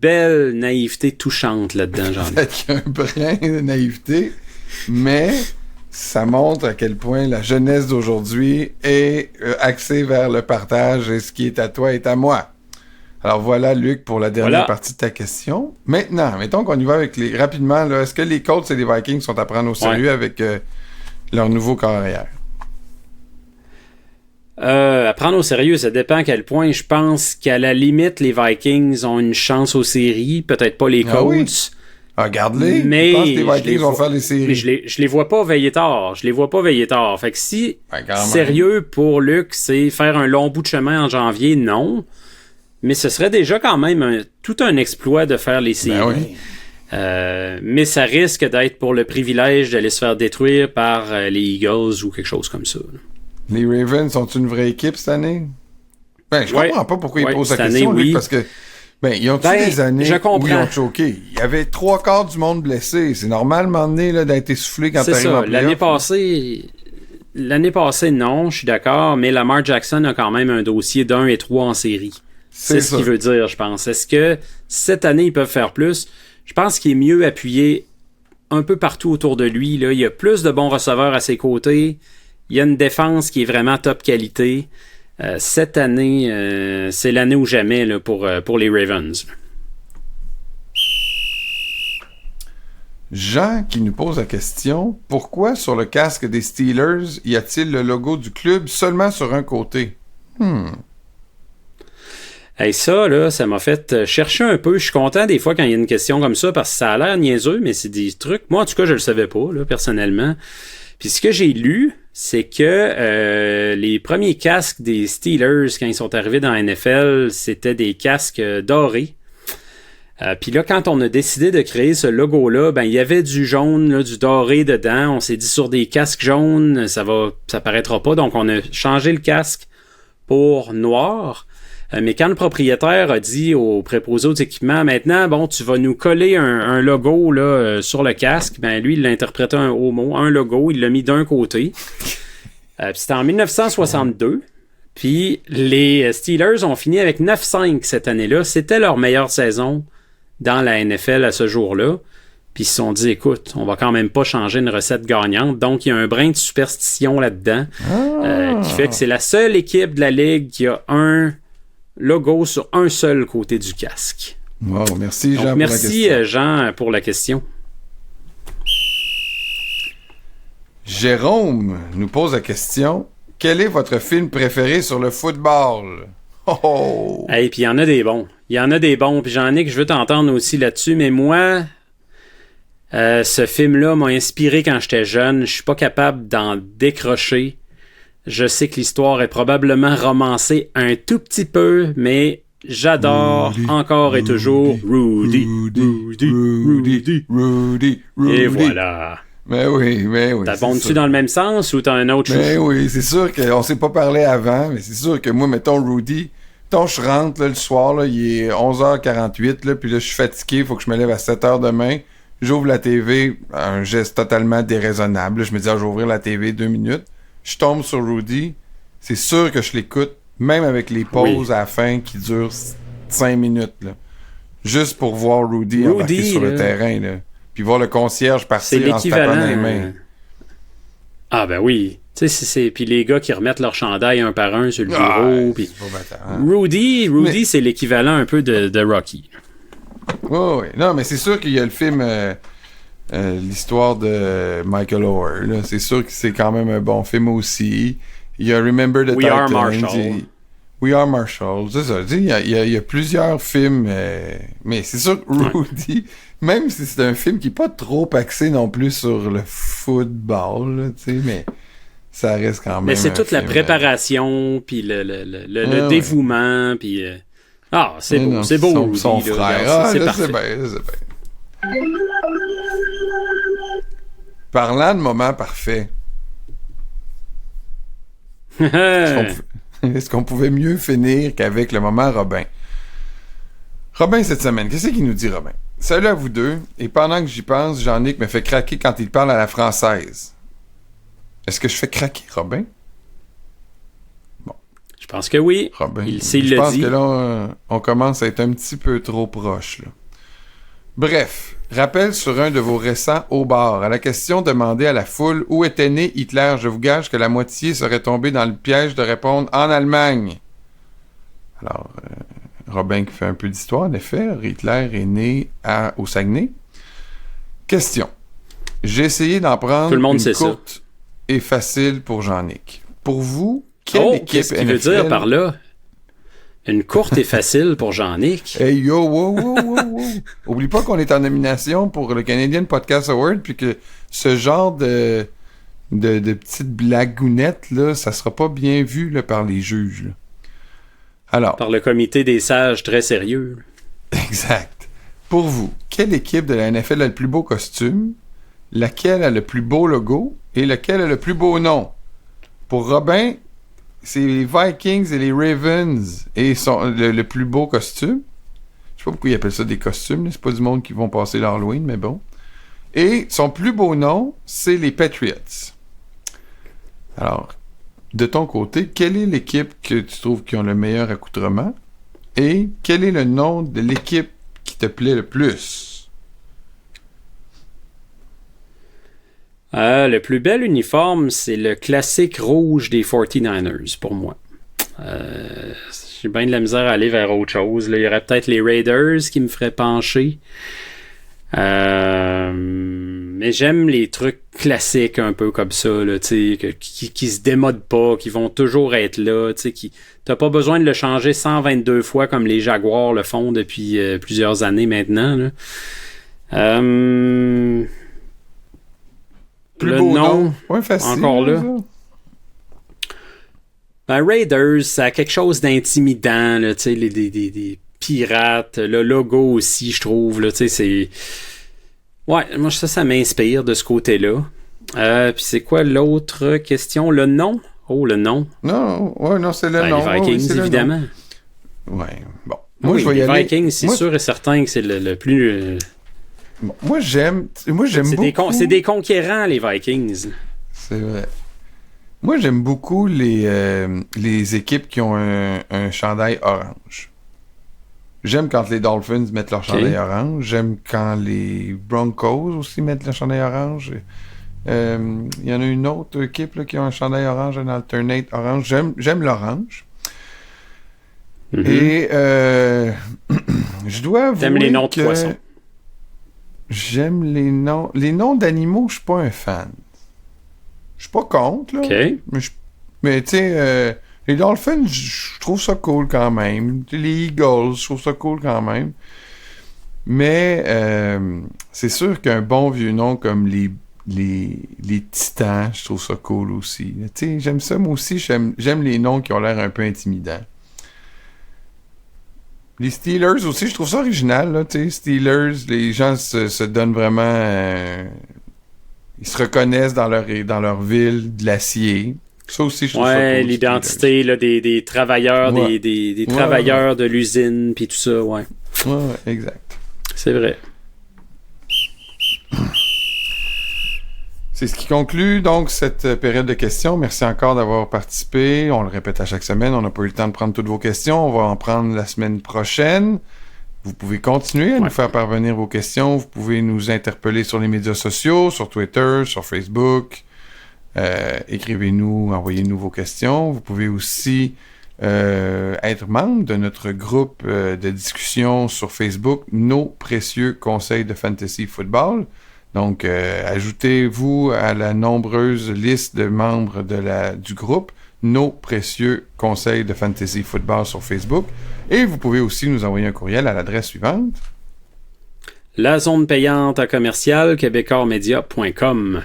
belle naïveté touchante là-dedans, Jean? Peut-être qu'il y a un brin de naïveté. Mais ça montre à quel point la jeunesse d'aujourd'hui est axée vers le partage et ce qui est à toi est à moi. Alors voilà, Luc, pour la dernière partie de ta question. Maintenant, mettons qu'on y va avec les... Rapidement, là, est-ce que les Colts et les Vikings sont à prendre au sérieux avec leur nouveau corps arrière? À prendre au sérieux, ça dépend à quel point. Je pense qu'à la limite, les Vikings ont une chance aux séries. Peut-être pas les Colts. Ah oui? Regarde-les. Mais je pense que les Vikings vont faire les séries. Mais je les vois pas veiller tard. Fait que si sérieux pour Luc, c'est faire un long bout de chemin en janvier, non. Mais ce serait déjà quand même tout un exploit de faire les séries. Ben oui. Mais ça risque d'être pour le privilège d'aller se faire détruire par les Eagles ou quelque chose comme ça. Les Ravens sont une vraie équipe cette année? Ben, je comprends pas pourquoi ils posent la question, année, Luc, parce que ils ont eu des années où ils ont choqué. Il y avait 3/4 du monde blessé. C'est normal, à un moment donné, là, d'être essoufflé quand t'arrives en playoff. L'année passée, non, je suis d'accord, mais Lamar Jackson a quand même un dossier d'1 et 3 en série. C'est ce qu'il veut dire, je pense. Est-ce que cette année, ils peuvent faire plus? Je pense qu'il est mieux appuyé un peu partout autour de lui. Là. Il y a plus de bons receveurs à ses côtés. Il y a une défense qui est vraiment top qualité. Cette année, c'est l'année ou jamais là, pour les Ravens. Jean qui nous pose la question, pourquoi sur le casque des Steelers y a-t-il le logo du club seulement sur un côté? Hey, ça, là, ça m'a fait chercher un peu. Je suis content des fois quand il y a une question comme ça parce que ça a l'air niaiseux, mais c'est des trucs. Moi, en tout cas, je le savais pas, là, personnellement. Puis ce que j'ai lu, c'est que les premiers casques des Steelers, quand ils sont arrivés dans la NFL, c'était des casques dorés. Puis là, quand on a décidé de créer ce logo-là, ben il y avait du jaune, là, du doré dedans. On s'est dit sur des casques jaunes, ça paraîtra pas. Donc on a changé le casque pour noir. Mais quand le propriétaire a dit au préposé aux équipements, maintenant, bon, tu vas nous coller un logo là, sur le casque, ben lui, il l'a interprété un haut mot, un logo, il l'a mis d'un côté. Puis c'était en 1962. Puis les Steelers ont fini avec 9-5 cette année-là. C'était leur meilleure saison dans la NFL à ce jour-là. Puis ils se sont dit, écoute, on va quand même pas changer une recette gagnante. Donc, il y a un brin de superstition là-dedans qui fait que c'est la seule équipe de la Ligue qui a un logo sur un seul côté du casque. Wow, merci Jean. Donc, pour merci la question. Jean pour la question. Jérôme nous pose la question. Quel est votre film préféré sur le football? Oh! Et puis il y en a des bons. Il y en a des bons. Puis Jean-Nic, je veux t'entendre aussi là-dessus. Mais moi, ce film-là m'a inspiré quand j'étais jeune. Je suis pas capable d'en décrocher. Je sais que l'histoire est probablement romancée un tout petit peu, mais j'adore encore et toujours Rudy. Et voilà. Mais oui. T'abondes-tu dans le même sens ou t'as un autre chose? Mais oui, c'est sûr qu'on s'est pas parlé avant, mais c'est sûr que moi, mettons Rudy, je rentre là, le soir, là, il est 11h48, là, puis là, je suis fatigué, il faut que je me lève à 7h demain. J'ouvre la TV, un geste totalement déraisonnable. Là, je me dis, je vais ouvrir la TV 2 minutes. Je tombe sur Rudy, c'est sûr que je l'écoute, même avec les pauses à la fin qui durent 5 minutes, là. Juste pour voir Rudy embarquer sur le terrain, là. Puis voir le concierge partir en se tapant dans les mains. Ah ben oui. Tu sais, puis les gars qui remettent leur chandail un par un sur le bureau. Puis Rudy, c'est l'équivalent un peu de Rocky. Oui. Non, mais c'est sûr qu'il y a le film l'histoire de Michael Orr. Là. C'est sûr que c'est quand même un bon film aussi. Il y a Remember the We Titans. Are Marshall. We Are Marshall. C'est ça. Il y a plusieurs films. Mais c'est sûr que Rudy... Même si c'est un film qui n'est pas trop axé non plus sur le football, là, mais ça reste quand même. Mais c'est toute la préparation, puis le dévouement, puis. C'est beau, c'est beau. Son, Rudy, son là, frère. regarde, c'est parfait. C'est bien. Parlant de moment parfait. Est-ce qu'on pouvait mieux finir qu'avec le moment Robin? Robin, cette semaine, qu'est-ce qu'il nous dit, Robin? Salut à vous deux, et pendant que j'y pense, Jean-Nic me fait craquer quand il parle à la française. Est-ce que je fais craquer Robin? Bon. Je pense que oui. Robin, je pense que là, on commence à être un petit peu trop proche, là. Bref, rappel sur un de vos récents au bar. À la question demandée à la foule où était né Hitler, je vous gage que la moitié serait tombée dans le piège de répondre en Allemagne. Alors, Robin qui fait un peu d'histoire, en effet. Hitler est né au Saguenay. Question. J'ai essayé d'en prendre une courte et facile pour Jean-Nic. Pour vous, quelle équipe qu'est-ce qu'il veut dire par là? Une courte et facile pour Jean-Nic? Hey yo, wow. Oublie pas qu'on est en nomination pour le Canadian Podcast Award, puis que ce genre de petites blagounettes, là, ça sera pas bien vu là, par les juges, là. Alors, par le comité des sages très sérieux. Exact. Pour vous, quelle équipe de la NFL a le plus beau costume, laquelle a le plus beau logo et lequel a le plus beau nom? Pour Robin, c'est les Vikings et les Ravens et le plus beau costume. Je sais pas pourquoi ils appellent ça des costumes, là. C'est pas du monde qui vont passer l'Halloween, mais bon. Et son plus beau nom, c'est les Patriots. Alors, de ton côté, quelle est l'équipe que tu trouves qui ont le meilleur accoutrement? Et quel est le nom de l'équipe qui te plaît le plus? Le plus bel uniforme, c'est le classique rouge des 49ers, pour moi. J'ai bien de la misère à aller vers autre chose. Là, il y aurait peut-être les Raiders qui me feraient pencher. Mais j'aime les trucs classiques un peu comme ça, là, qui se démodent pas, qui vont toujours être là, t'as pas besoin de le changer 122 fois comme les Jaguars le font depuis plusieurs années maintenant, là. Plus le beau nom, ouais, facile, encore là. Ça. Raiders, ça a quelque chose d'intimidant, là, des pirate, le logo aussi, je trouve, là, tu sais, c'est... Ouais, moi, ça m'inspire de ce côté-là. Puis c'est quoi l'autre question? Le nom? Oh, le nom. Non, c'est le nom. Les Vikings, oui, évidemment. Ouais, bon. Moi, oui, je vais y les aller. Vikings, c'est sûr et certain que c'est le plus... Bon, moi, j'aime beaucoup... C'est des conquérants, les Vikings. C'est vrai. Moi, j'aime beaucoup les équipes qui ont un chandail orange. J'aime quand les Dolphins mettent leur chandail orange. J'aime quand les Broncos aussi mettent leur chandail orange. Il y en a une autre équipe là, qui a un chandail orange, un alternate orange. J'aime l'orange. Mm-hmm. Et je dois avouer T'aimes les noms de que poissons. j'aime les noms. Les noms d'animaux, je suis pas un fan. Je suis pas contre, là. OK. Mais tu sais, les Dolphins, je trouve ça cool quand même. Les Eagles, je trouve ça cool quand même. Mais c'est sûr qu'un bon vieux nom comme les Titans, je trouve ça cool aussi. Tu sais, j'aime ça, moi aussi. J'aime les noms qui ont l'air un peu intimidants. Les Steelers aussi, je trouve ça original, là, tu sais, Steelers, les gens se donnent vraiment... ils se reconnaissent dans leur ville de l'acier. Ça aussi, je trouve ça cool. Ouais, l'identité là, des travailleurs, Ouais. des travailleurs de l'usine, puis tout ça, ouais. Ouais, exact. C'est vrai. C'est ce qui conclut donc cette période de questions. Merci encore d'avoir participé. On le répète à chaque semaine, on n'a pas eu le temps de prendre toutes vos questions. On va en prendre la semaine prochaine. Vous pouvez continuer à nous faire parvenir vos questions. Vous pouvez nous interpeller sur les médias sociaux, sur Twitter, sur Facebook. Écrivez-nous, envoyez-nous vos questions. Vous pouvez aussi être membre de notre groupe de discussion sur Facebook, Nos précieux conseils de fantasy football. Donc, ajoutez-vous à la nombreuse liste de membres du groupe Nos précieux conseils de fantasy football sur Facebook. Et vous pouvez aussi nous envoyer un courriel à l'adresse suivante. La zone payante à commercial québécoismedia.com.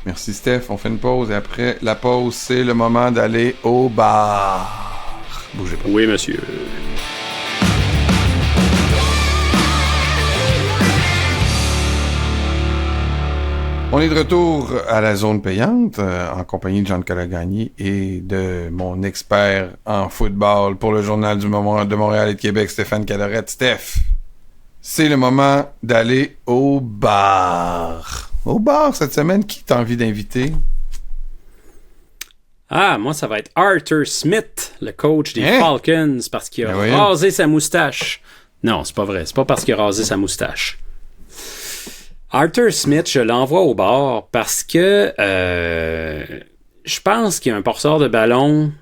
Merci Steph, on fait une pause et après la pause, c'est le moment d'aller au bar. Bougez pas. Oui, monsieur. On est de retour à la zone payante en compagnie de Jean-Nicolas Gagné et de mon expert en football pour le Journal de Montréal et de Québec, Stéphane Cadorette. Steph, c'est le moment d'aller au bar. Au bar cette semaine, qui t'as envie d'inviter? Ah, moi, ça va être Arthur Smith, le coach des Falcons, parce qu'il a rasé sa moustache. Non, c'est pas vrai. C'est pas parce qu'il a rasé sa moustache. Arthur Smith, je l'envoie au bar parce que je pense qu'il y a un porteur de ballon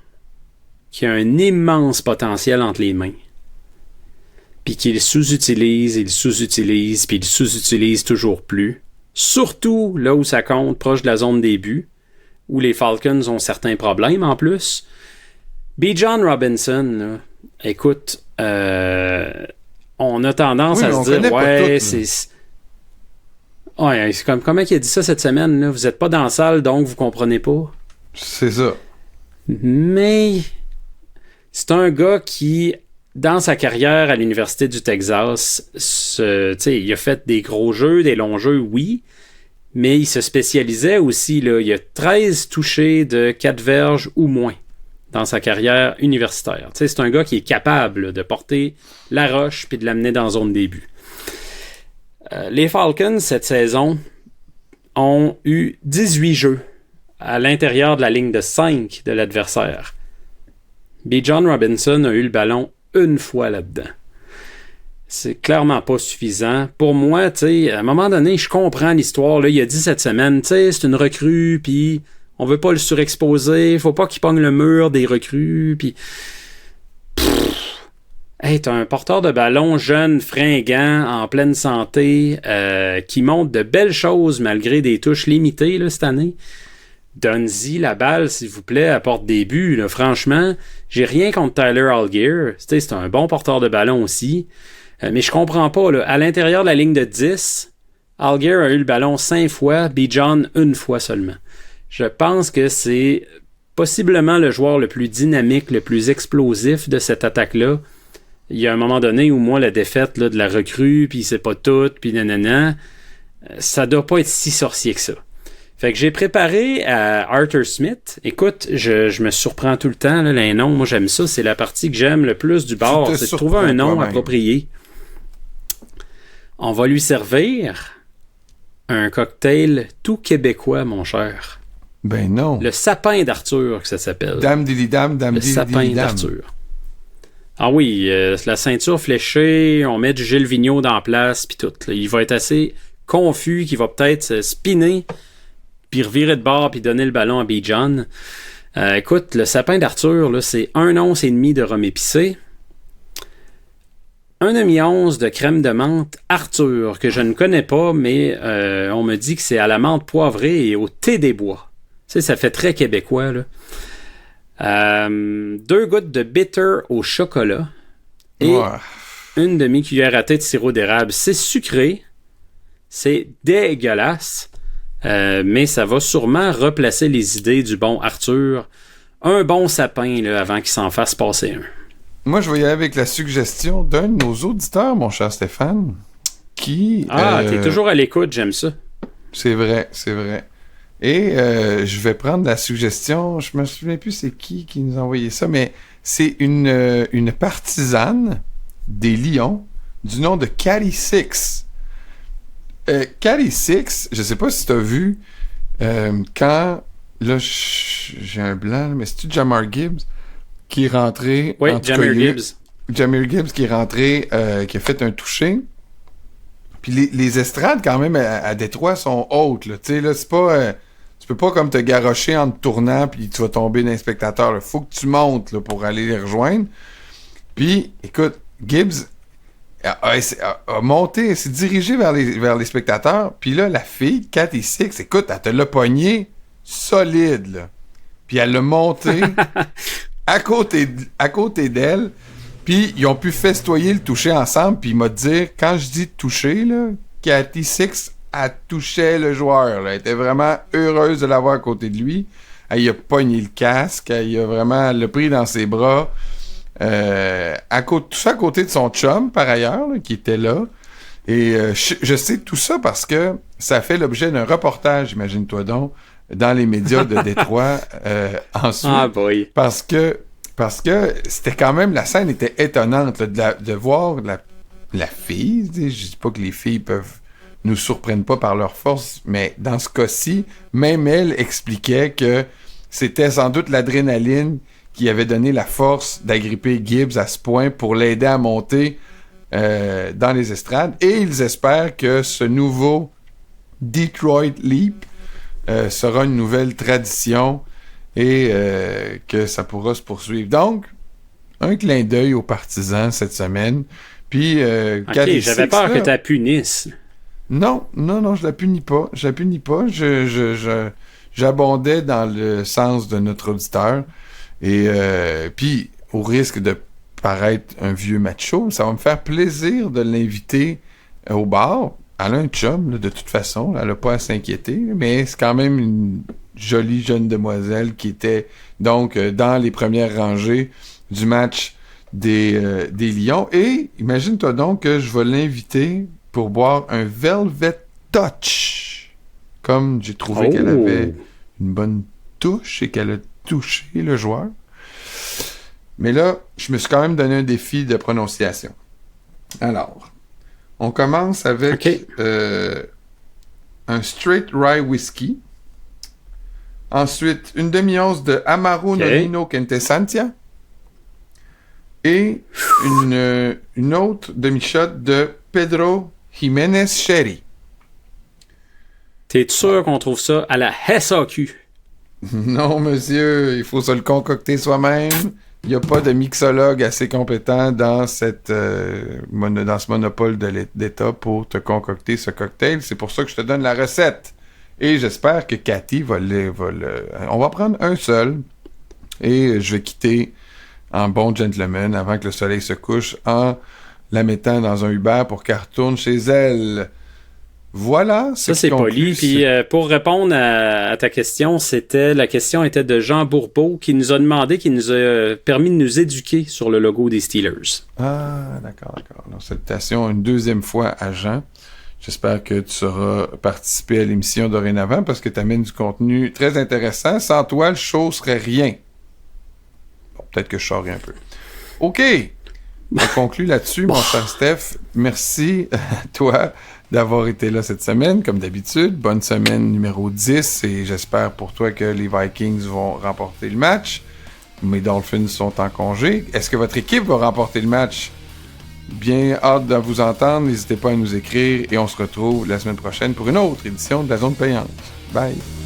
qui a un immense potentiel entre les mains. Puis qu'il sous-utilise, puis il sous-utilise toujours plus. Surtout là où ça compte, proche de la zone des buts, où les Falcons ont certains problèmes en plus. Bijan Robinson, là, écoute, on a tendance à se dire, ouais, c'est... Ouais, c'est comme comment il a dit ça cette semaine, là? Vous êtes pas dans la salle, donc vous comprenez pas. C'est ça. Mais c'est un gars qui, dans sa carrière à l'Université du Texas, il a fait des gros jeux, des longs jeux, oui, mais il se spécialisait aussi, là, il a 13 touchés de 4 verges ou moins dans sa carrière universitaire. C'est un gars qui est capable de porter la roche puis de l'amener dans la zone des buts. Les Falcons, cette saison, ont eu 18 jeux à l'intérieur de la ligne de 5 de l'adversaire. Bijan Robinson a eu le ballon une fois là-dedans. C'est clairement pas suffisant. Pour moi, tu sais, à un moment donné, je comprends l'histoire. Là, il a dit cette semaine, tu sais, c'est une recrue, puis on veut pas le surexposer, faut pas qu'il pogne le mur des recrues, puis... Hey, t'as un porteur de ballon jeune, fringant, en pleine santé, qui montre de belles choses malgré des touches limitées là, cette année. Donne-y la balle, s'il vous plaît, apporte des buts. Là. Franchement, j'ai rien contre Tyler Allgeier. C'est un bon porteur de ballon aussi. Mais je comprends pas. Là. À l'intérieur de la ligne de 10, Allgeier a eu le ballon 5 fois, Bijan une fois seulement. Je pense que c'est possiblement le joueur le plus dynamique, le plus explosif de cette attaque-là. il y a un moment donné où moi, la défaite là, de la recrue, puis c'est pas tout, puis nanana, ça doit pas être si sorcier que ça. Fait que j'ai préparé à Arthur Smith. Écoute, je me surprends tout le temps, là, les noms. Moi, j'aime ça. C'est la partie que j'aime le plus du bar. C'est de trouver un nom approprié. On va lui servir un cocktail tout québécois, mon cher. Ben non. Le sapin d'Arthur, que ça s'appelle. Dame Dilly-Dam, Dame Dilly-Dam. Le sapin d'Arthur. Ah oui, la ceinture fléchée, on met du Gilles Vigneault dans la place, puis tout. Là. Il va être assez confus, qu'il va peut-être se spinner, puis revirer de bord, puis donner le ballon à B-John. Écoute, le sapin d'Arthur, là, c'est 1 once et demi de rhum épicé, 1 demi-once de crème de menthe Arthur, que je ne connais pas, mais on me dit que c'est à la menthe poivrée et au thé des bois. Tu sais, ça fait très québécois, là. 2 gouttes de bitter au chocolat et 1 demi-cuillère à thé de sirop d'érable. C'est sucré, c'est dégueulasse, mais ça va sûrement replacer les idées du bon Arthur. Un bon sapin là, avant qu'il s'en fasse passer un. Moi, je vais y aller avec la suggestion d'un de nos auditeurs, mon cher Stéphane, qui... t'es toujours à l'écoute, j'aime ça. C'est vrai, c'est vrai. Et je vais prendre la suggestion, je me souviens plus c'est qui nous a envoyé ça, mais c'est une partisane des Lions du nom de Catty Six. Catty Six, je sais pas si tu as vu, quand, là j'ai un blanc, mais c'est-tu Jahmyr Gibbs qui est rentré? Oui, Jahmyr Gibbs. Jahmyr Gibbs qui est rentré, qui a fait un toucher. Puis les estrades, quand même, à Détroit, sont hautes, là. Tu sais, là, c'est pas... tu peux pas comme te garrocher en te tournant puis tu vas tomber d'un spectateur. Il faut que tu montes là, pour aller les rejoindre. Puis, écoute, Gibbs a monté, s'est dirigé vers les spectateurs. Puis là, la fille, Catty Six, écoute, elle te l'a pogné solide, là. Puis elle l'a monté à côté d'elle. Puis ils ont pu festoyer le toucher ensemble. Puis il m'a dit, quand je dis toucher, là, Catty Six, elle touchait le joueur. Là. Elle était vraiment heureuse de l'avoir à côté de lui. Elle a pogné le casque. Elle a vraiment le pris dans ses bras. Tout ça à côté de son chum, par ailleurs, là, qui était là. Et je sais tout ça parce que ça fait l'objet d'un reportage, imagine-toi donc, dans les médias de Détroit ensuite. Ah boy. Parce que c'était quand même, la scène était étonnante là, de voir la fille. Je dis pas que les filles nous surprennent pas par leur force, mais dans ce cas-ci, même elle expliquait que c'était sans doute l'adrénaline qui avait donné la force d'agripper Gibbs à ce point pour l'aider à monter dans les estrades. Et ils espèrent que ce nouveau Detroit Leap sera une nouvelle tradition et que ça pourra se poursuivre. Donc, un clin d'œil aux partisans cette semaine. Puis, j'avais peur que tu la punisses. Non, je la punis pas. J'abondais dans le sens de notre auditeur. Et puis, au risque de paraître un vieux macho, ça va me faire plaisir de l'inviter au bar. Elle a un chum, là, de toute façon. Elle n'a pas à s'inquiéter. Mais c'est quand même une jolie jeune demoiselle qui était donc dans les premières rangées du match des Lions. Et imagine-toi donc que je vais l'inviter pour boire un Velvet Touch. Comme j'ai trouvé qu'elle avait une bonne touche et qu'elle a touché le joueur. Mais là, je me suis quand même donné un défi de prononciation. Alors, on commence avec un Straight Rye Whiskey. Ensuite, une demi-once de Amaro Nonino Quintessentia. Et une autre demi-shot de Pedro Jiménez Sherry. T'es sûr qu'on trouve ça à la SAQ? Non, monsieur, il faut se le concocter soi-même. Il n'y a pas de mixologue assez compétent dans ce monopole d'État pour te concocter ce cocktail. C'est pour ça que je te donne la recette. Et j'espère que Cathy va le... On va prendre un seul. Et je vais quitter en bon gentleman avant que le soleil se couche en la mettant dans un Uber pour qu'elle retourne chez elle. Voilà. Ça, c'est poli. Puis pour répondre à ta question, la question était de Jean Bourbeau qui nous a demandé, qui nous a permis de nous éduquer sur le logo des Steelers. Ah, d'accord. Donc, salutations une deuxième fois à Jean. J'espère que tu sauras participer à l'émission dorénavant parce que tu amènes du contenu très intéressant. Sans toi, le show serait rien. Bon, peut-être que je saurais un peu. OK. On conclut là-dessus, mon cher Steph. Merci à toi d'avoir été là cette semaine, comme d'habitude. Bonne semaine numéro 10 et j'espère pour toi que les Vikings vont remporter le match. Mes Dolphins sont en congé. Est-ce que votre équipe va remporter le match? Bien hâte de vous entendre. N'hésitez pas à nous écrire et on se retrouve la semaine prochaine pour une autre édition de la Zone Payante. Bye!